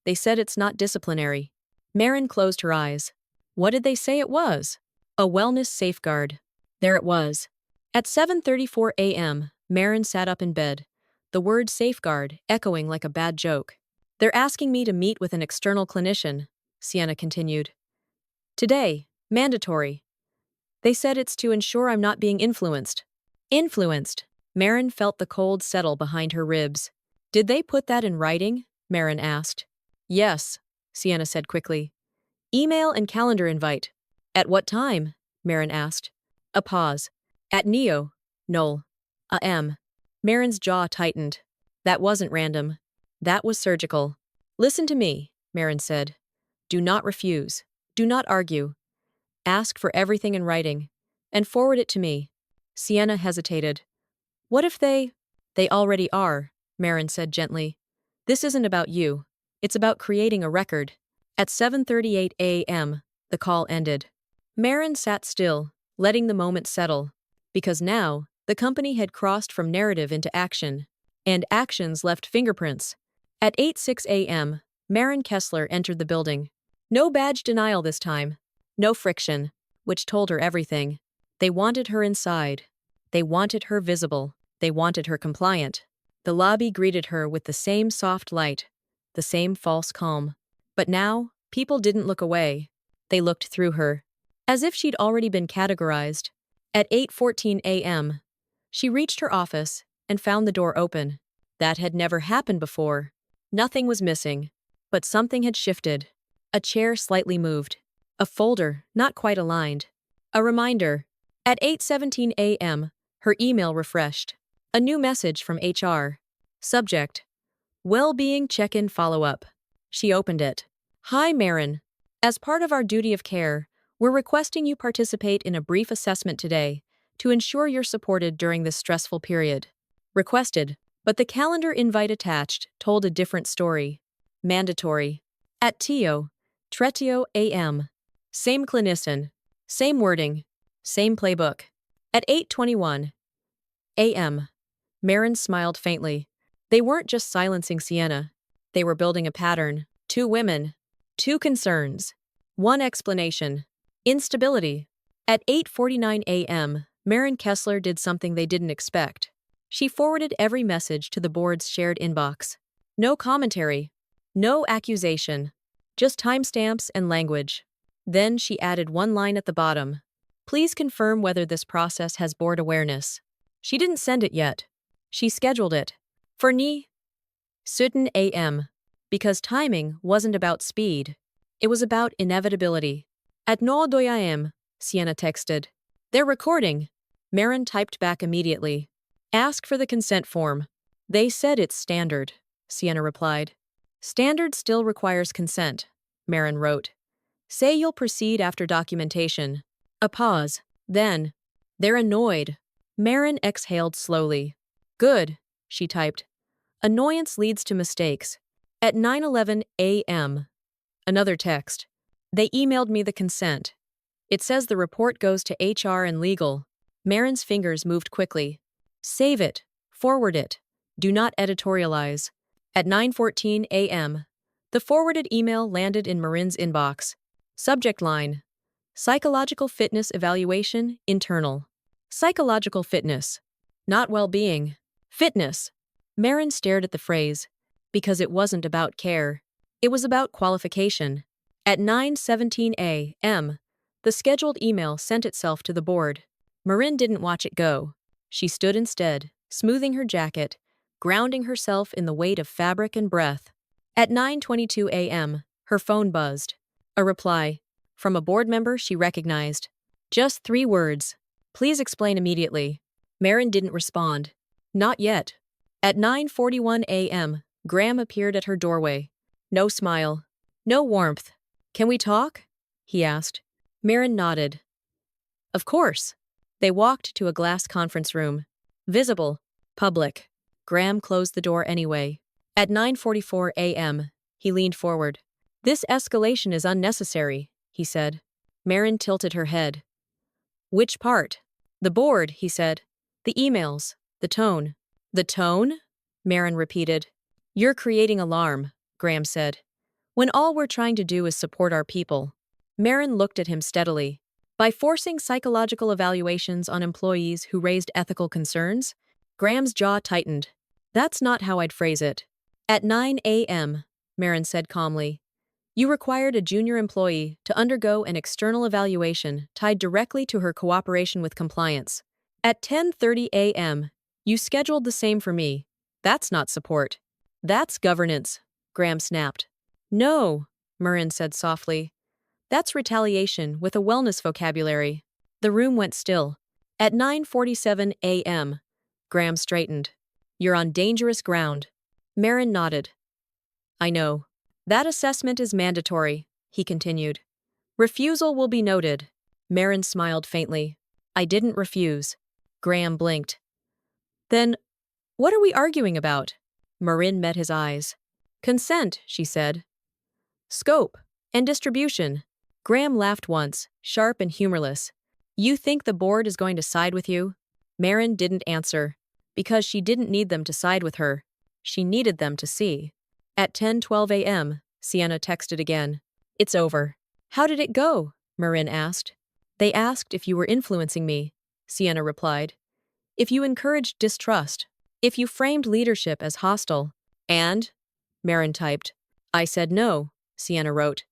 They said it's not disciplinary. Marin closed her eyes. What did they say it was? A wellness safeguard. There it was. At 7:34 a.m., Marin sat up in bed, the word safeguard echoing like a bad joke. They're asking me to meet with an external clinician, Sienna continued. Today, mandatory. They said it's to ensure I'm not being influenced. Influenced. Marin felt the cold settle behind her ribs. Did they put that in writing? Marin asked. Yes, Sienna said quickly. Email and calendar invite. At what time? Marin asked. A pause. At Neo. Null. A.m. Marin's jaw tightened. That wasn't random. That was surgical. Listen to me, Marin said. Do not refuse. Do not argue. Ask for everything in writing. And forward it to me. Sienna hesitated. What if they already are, Marin said gently. This isn't about you. It's about creating a record. At 7:38 a.m., the call ended. Marin sat still, letting the moment settle. Because now, the company had crossed from narrative into action. And actions left fingerprints. At 8:06 a.m., Marin Kessler entered the building. No badge denial this time. No friction, which told her everything. They wanted her inside. They wanted her visible. They wanted her compliant. The lobby greeted her with the same soft light, the same false calm. But now, people didn't look away. They looked through her, as if she'd already been categorized. At 8:14 a.m., she reached her office and found the door open. That had never happened before. Nothing was missing, but something had shifted. A chair slightly moved. A folder not quite aligned. A reminder. At 8:17 a.m., her email refreshed. A new message from HR. Subject. Wellbeing check-in follow-up. She opened it. Hi, Marin. As part of our duty of care, we're requesting you participate in a brief assessment today to ensure you're supported during this stressful period. Requested, but the calendar invite attached told a different story. Mandatory. At Tretio a.m. Same clinician. Same wording. Same playbook. At 8:21 a.m., Marin smiled faintly. They weren't just silencing Sienna. They were building a pattern. 2 women. 2 concerns. 1 explanation. Instability. At 8:49 a.m., Marin Kessler did something they didn't expect. She forwarded every message to the board's shared inbox. No commentary. No accusation. just timestamps and language. Then she added one line at the bottom. Please confirm whether this process has board awareness. She didn't send it yet. She scheduled it. For 9:17 a.m. Because timing wasn't about speed. It was about inevitability. At 9:02 a.m., Sienna texted. They're recording. Marin typed back immediately. Ask for the consent form. They said it's standard, Sienna replied. Standard still requires consent, Marin wrote. Say you'll proceed after documentation. A pause. Then. They're annoyed. Marin exhaled slowly. Good, she typed. Annoyance leads to mistakes. At 9:11 a.m. Another text. They emailed me the consent. It says the report goes to HR and legal. Marin's fingers moved quickly. Save it. Forward it. Do not editorialize. At 9:14 a.m. The forwarded email landed in Marin's inbox. Subject line. Psychological fitness evaluation, internal. Psychological fitness. Not well-being. Fitness. Marin stared at the phrase. Because it wasn't about care. It was about qualification. At 9:17 a.m., the scheduled email sent itself to the board. Marin didn't watch it go. She stood instead, smoothing her jacket, grounding herself in the weight of fabric and breath. At 9:22 a.m., her phone buzzed. A reply. From a board member she recognized. Just 3 words. Please explain immediately. Marin didn't respond. Not yet. At 9:41 a.m., Graham appeared at her doorway. No smile. No warmth. Can we talk? He asked. Marin nodded. Of course. They walked to a glass conference room. Visible. Public. Graham closed the door anyway. At 9:44 a.m., he leaned forward. This escalation is unnecessary, he said. Marin tilted her head. Which part? The board, he said. The emails. The tone. The tone? Marin repeated. You're creating alarm, Graham said. When all we're trying to do is support our people. Marin looked at him steadily. By forcing psychological evaluations on employees who raised ethical concerns, Graham's jaw tightened. That's not how I'd phrase it. At 9 a.m., Marin said calmly. You required a junior employee to undergo an external evaluation tied directly to her cooperation with compliance. At 10:30 a.m., you scheduled the same for me. That's not support. That's governance, Graham snapped. No, Marin said softly. That's retaliation with a wellness vocabulary. The room went still. At 9:47 a.m., Graham straightened. You're on dangerous ground. Marin nodded. I know. That assessment is mandatory, he continued. Refusal will be noted. Marin smiled faintly. I didn't refuse. Graham blinked. Then, what are we arguing about? Marin met his eyes. Consent, she said. Scope and distribution. Graham laughed once, sharp and humorless. You think the board is going to side with you? Marin didn't answer. Because she didn't need them to side with her. She needed them to see. At 10:12 a.m., Sienna texted again. It's over. How did it go? Marin asked. They asked if you were influencing me, Sienna replied. If you encouraged distrust. If you framed leadership as hostile. And? Marin typed. I said no, Sienna wrote.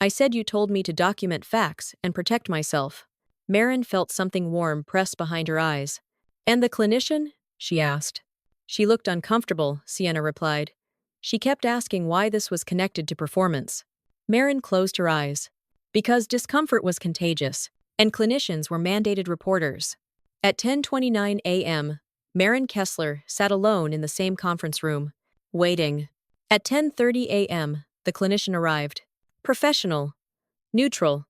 I said you told me to document facts and protect myself. Marin felt something warm press behind her eyes. And the clinician? She asked. She looked uncomfortable, Sienna replied. She kept asking why this was connected to performance. Marin closed her eyes. Because discomfort was contagious, and clinicians were mandated reporters. At 10:29 a.m., Marin Kessler sat alone in the same conference room, waiting. At 10:30 a.m., the clinician arrived. Professional. Neutral.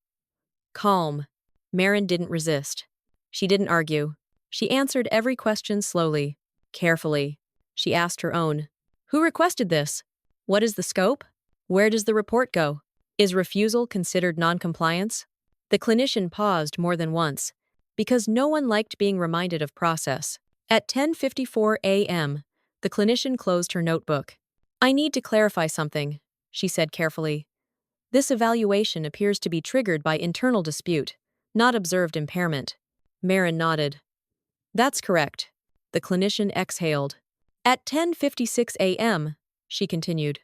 Calm. Marin didn't resist. She didn't argue. She answered every question slowly, carefully. She asked her own. Who requested this? What is the scope? Where does the report go? Is refusal considered noncompliance? The clinician paused more than once, because no one liked being reminded of process. At 10:54 a.m., the clinician closed her notebook. I need to clarify something, she said carefully. This evaluation appears to be triggered by internal dispute, not observed impairment. Marin nodded. That's correct. The clinician exhaled. At 10:56 a.m., she continued.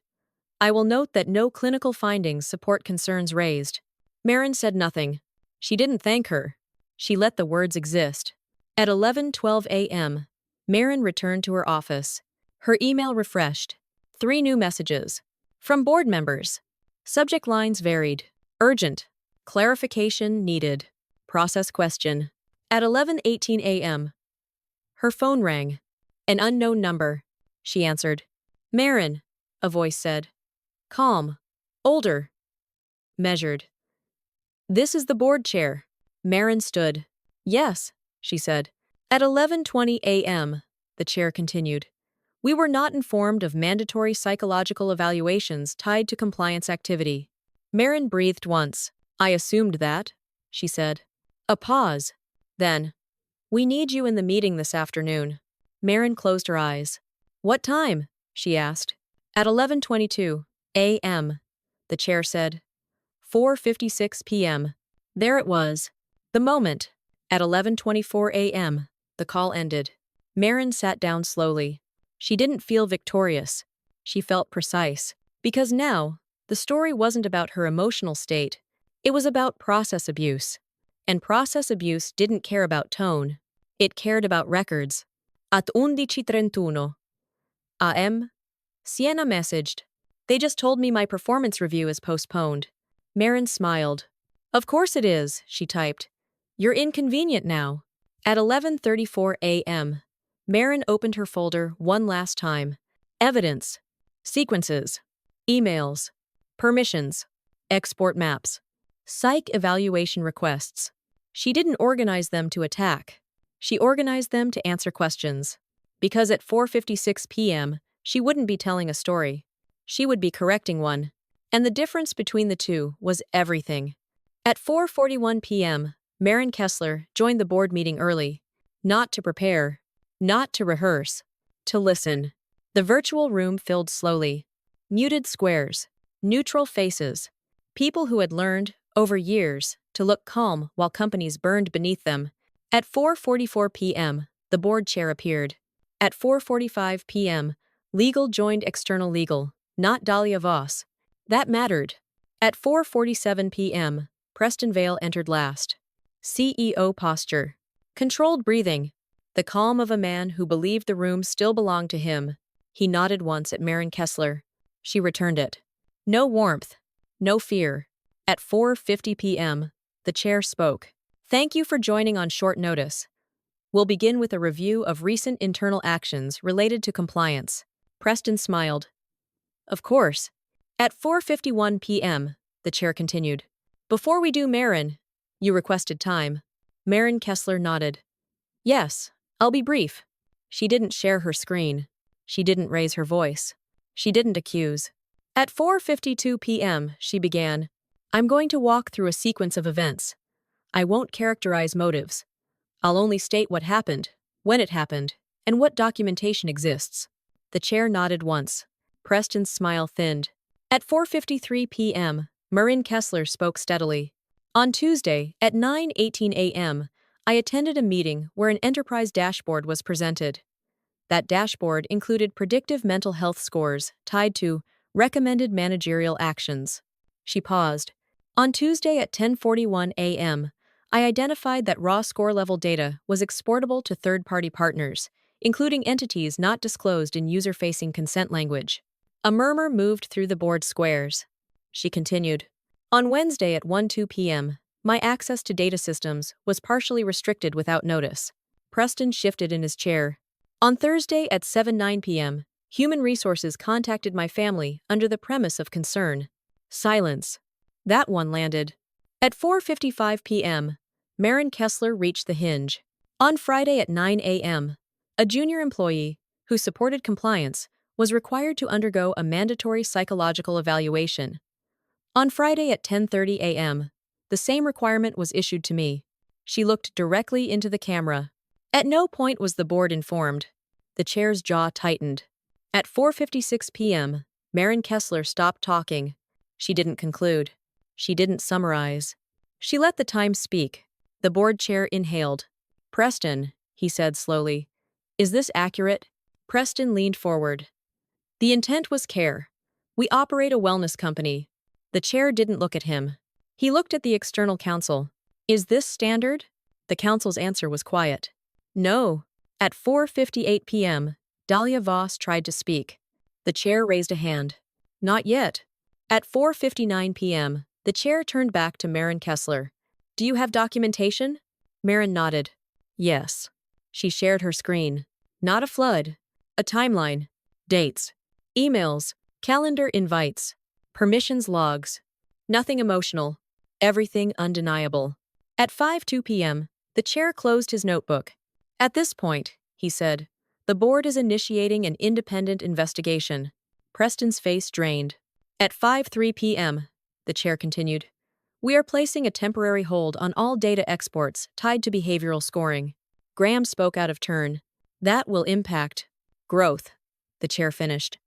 I will note that no clinical findings support concerns raised. Marin said nothing. She didn't thank her. She let the words exist. At 11:12 a.m., Marin returned to her office. Her email refreshed. 3 new messages. From board members. Subject lines varied. Urgent. Clarification needed. Process question. At 11:18 a.m., her phone rang. An unknown number. She answered. Marin, a voice said. Calm. Older. Measured. This is the board chair. Marin stood. Yes, she said. At 11:20 a.m., the chair continued. We were not informed of mandatory psychological evaluations tied to compliance activity. Marin breathed once. I assumed that, she said. A pause. Then, we need you in the meeting this afternoon. Marin closed her eyes. What time? She asked. At 11:22 a.m., the chair said. 4:56 p.m. There it was. The moment. At 11:24 a.m., the call ended. Marin sat down slowly. She didn't feel victorious. She felt precise. Because now, the story wasn't about her emotional state. It was about process abuse. And process abuse didn't care about tone. It cared about records. At 11:31 a.m., Sienna messaged. They just told me my performance review is postponed. Marin smiled. Of course it is, she typed. You're inconvenient now. At 11:34 a.m., Marin opened her folder one last time. Evidence. Sequences. Emails. Permissions. Export maps. Psych evaluation requests. She didn't organize them to attack. She organized them to answer questions. Because at 4:56 p.m., she wouldn't be telling a story. She would be correcting one. And the difference between the two was everything. At 4:41 p.m., Marin Kessler joined the board meeting early. Not to prepare. Not to rehearse. To listen. The virtual room filled slowly. Muted squares. Neutral faces. People who had learned, over years, to look calm while companies burned beneath them. At 4:44 p.m., the board chair appeared. At 4:45 p.m., legal joined external legal, not Dahlia Voss. That mattered. At 4:47 p.m., Preston Vale entered last. CEO posture. Controlled breathing. The calm of a man who believed the room still belonged to him. He nodded once at Marin Kessler. She returned it. No warmth. No fear. At 4:50 p.m., the chair spoke. Thank you for joining on short notice. We'll begin with a review of recent internal actions related to compliance. Preston smiled. Of course. At 4:51 p.m., the chair continued. Before we do Marin, you requested time. Marin Kessler nodded. Yes, I'll be brief. She didn't share her screen. She didn't raise her voice. She didn't accuse. At 4:52 p.m., she began. I'm going to walk through a sequence of events. I won't characterize motives. I'll only state what happened, when it happened, and what documentation exists. The chair nodded once. Preston's smile thinned. At 4:53 p.m., Marin Kessler spoke steadily. On Tuesday, at 9:18 a.m., I attended a meeting where an enterprise dashboard was presented. That dashboard included predictive mental health scores tied to recommended managerial actions. She paused. On Tuesday at 10:41 a.m., I identified that raw score-level data was exportable to third-party partners, including entities not disclosed in user-facing consent language. A murmur moved through the board squares. She continued. On Wednesday at 1:02 p.m., my access to data systems was partially restricted without notice. Preston shifted in his chair. On Thursday at 7:09 p.m., Human Resources contacted my family under the premise of concern. Silence. That one landed. At 4:55 p.m., Marin Kessler reached the hinge. On Friday at 9 a.m., a junior employee, who supported compliance, was required to undergo a mandatory psychological evaluation. On Friday at 10:30 a.m., the same requirement was issued to me. She looked directly into the camera. At no point was the board informed. The chair's jaw tightened. At 4:56 p.m., Marin Kessler stopped talking. She didn't conclude. She didn't summarize. She let the time speak. The board chair inhaled. Preston, he said slowly. Is this accurate? Preston leaned forward. The intent was care. We operate a wellness company. The chair didn't look at him. He looked at the external counsel. Is this standard? The counsel's answer was quiet. No. At 4:58 p.m., Dahlia Voss tried to speak. The chair raised a hand. Not yet. At 4:59 p.m., the chair turned back to Marin Kessler. Do you have documentation? Marin nodded. Yes. She shared her screen. Not a flood. A timeline. Dates. Emails. Calendar invites. Permissions logs. Nothing emotional. Everything undeniable. At 5:02 p.m., the chair closed his notebook. At this point, he said, the board is initiating an independent investigation. Preston's face drained. At 5:03 p.m., the chair continued, we are placing a temporary hold on all data exports tied to behavioral scoring. Graham spoke out of turn. That will impact growth, the chair finished.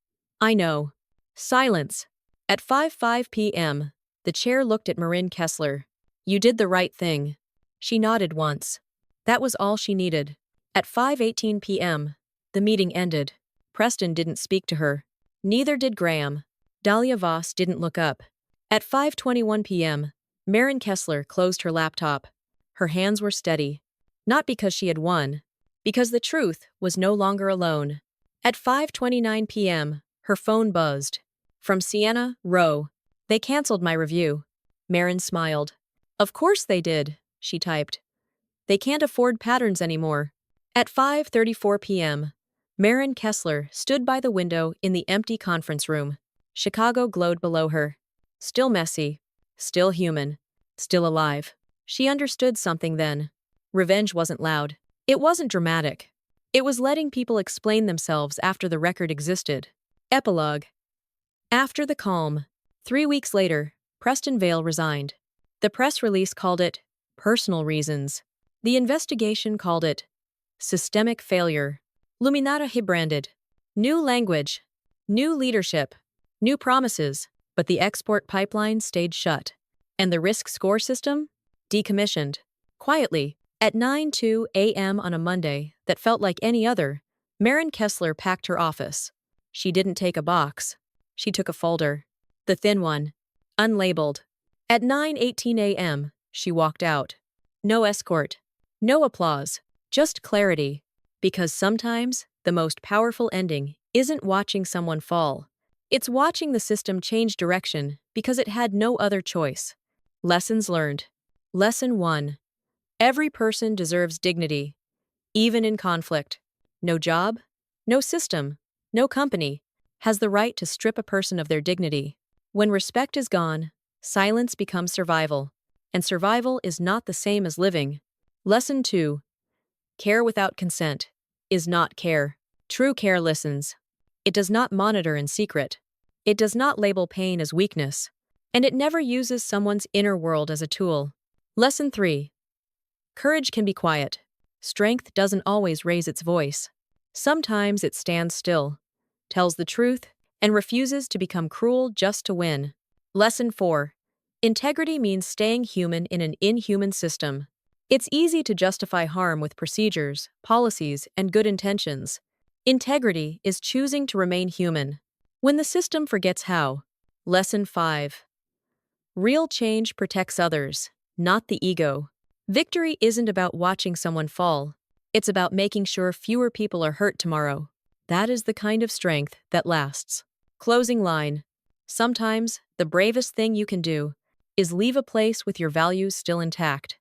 I know. Silence. At 5:05 p.m., the chair looked at Marin Kessler. You did the right thing. She nodded once. That was all she needed. At 5:18 p.m., the meeting ended. Preston didn't speak to her. Neither did Graham. Dahlia Voss didn't look up. At 5:21 p.m., Marin Kessler closed her laptop. Her hands were steady. Not because she had won. Because the truth was no longer alone. At 5:29 p.m., her phone buzzed. From Sienna, Row. They canceled my review. Marin smiled. Of course they did, she typed. They can't afford patterns anymore. At 5:34 p.m., Marin Kessler stood by the window in the empty conference room. Chicago glowed below her. Still messy. Still human. Still alive. She understood something then. Revenge wasn't loud. It wasn't dramatic. It was letting people explain themselves after the record existed. Epilogue. After the calm. 3 weeks later, Preston Vale resigned. The press release called it personal reasons. The investigation called it systemic failure. Luminata rebranded. New language. New leadership. New promises. But the export pipeline stayed shut. And the risk score system? Decommissioned. Quietly, at 9:02 a.m. on a Monday that felt like any other, Marin Kessler packed her office. She didn't take a box. She took a folder. The thin one. Unlabeled. At 9:18 a.m., she walked out. No escort. No applause. Just clarity. Because sometimes, the most powerful ending isn't watching someone fall. It's watching the system change direction because it had no other choice. Lessons learned. Lesson 1. Every person deserves dignity. Even in conflict. No job, no system, no company has the right to strip a person of their dignity. When respect is gone, silence becomes survival. And survival is not the same as living. Lesson 2. Care without consent is not care. True care listens. It does not monitor in secret. It does not label pain as weakness. And it never uses someone's inner world as a tool. Lesson 3. Courage can be quiet. Strength doesn't always raise its voice. Sometimes it stands still, tells the truth, and refuses to become cruel just to win. Lesson 4. Integrity means staying human in an inhuman system. It's easy to justify harm with procedures, policies, and good intentions. Integrity is choosing to remain human. When the system forgets how. Lesson 5. Real change protects others, not the ego. Victory isn't about watching someone fall. It's about making sure fewer people are hurt tomorrow. That is the kind of strength that lasts. Closing line. Sometimes, the bravest thing you can do is leave a place with your values still intact.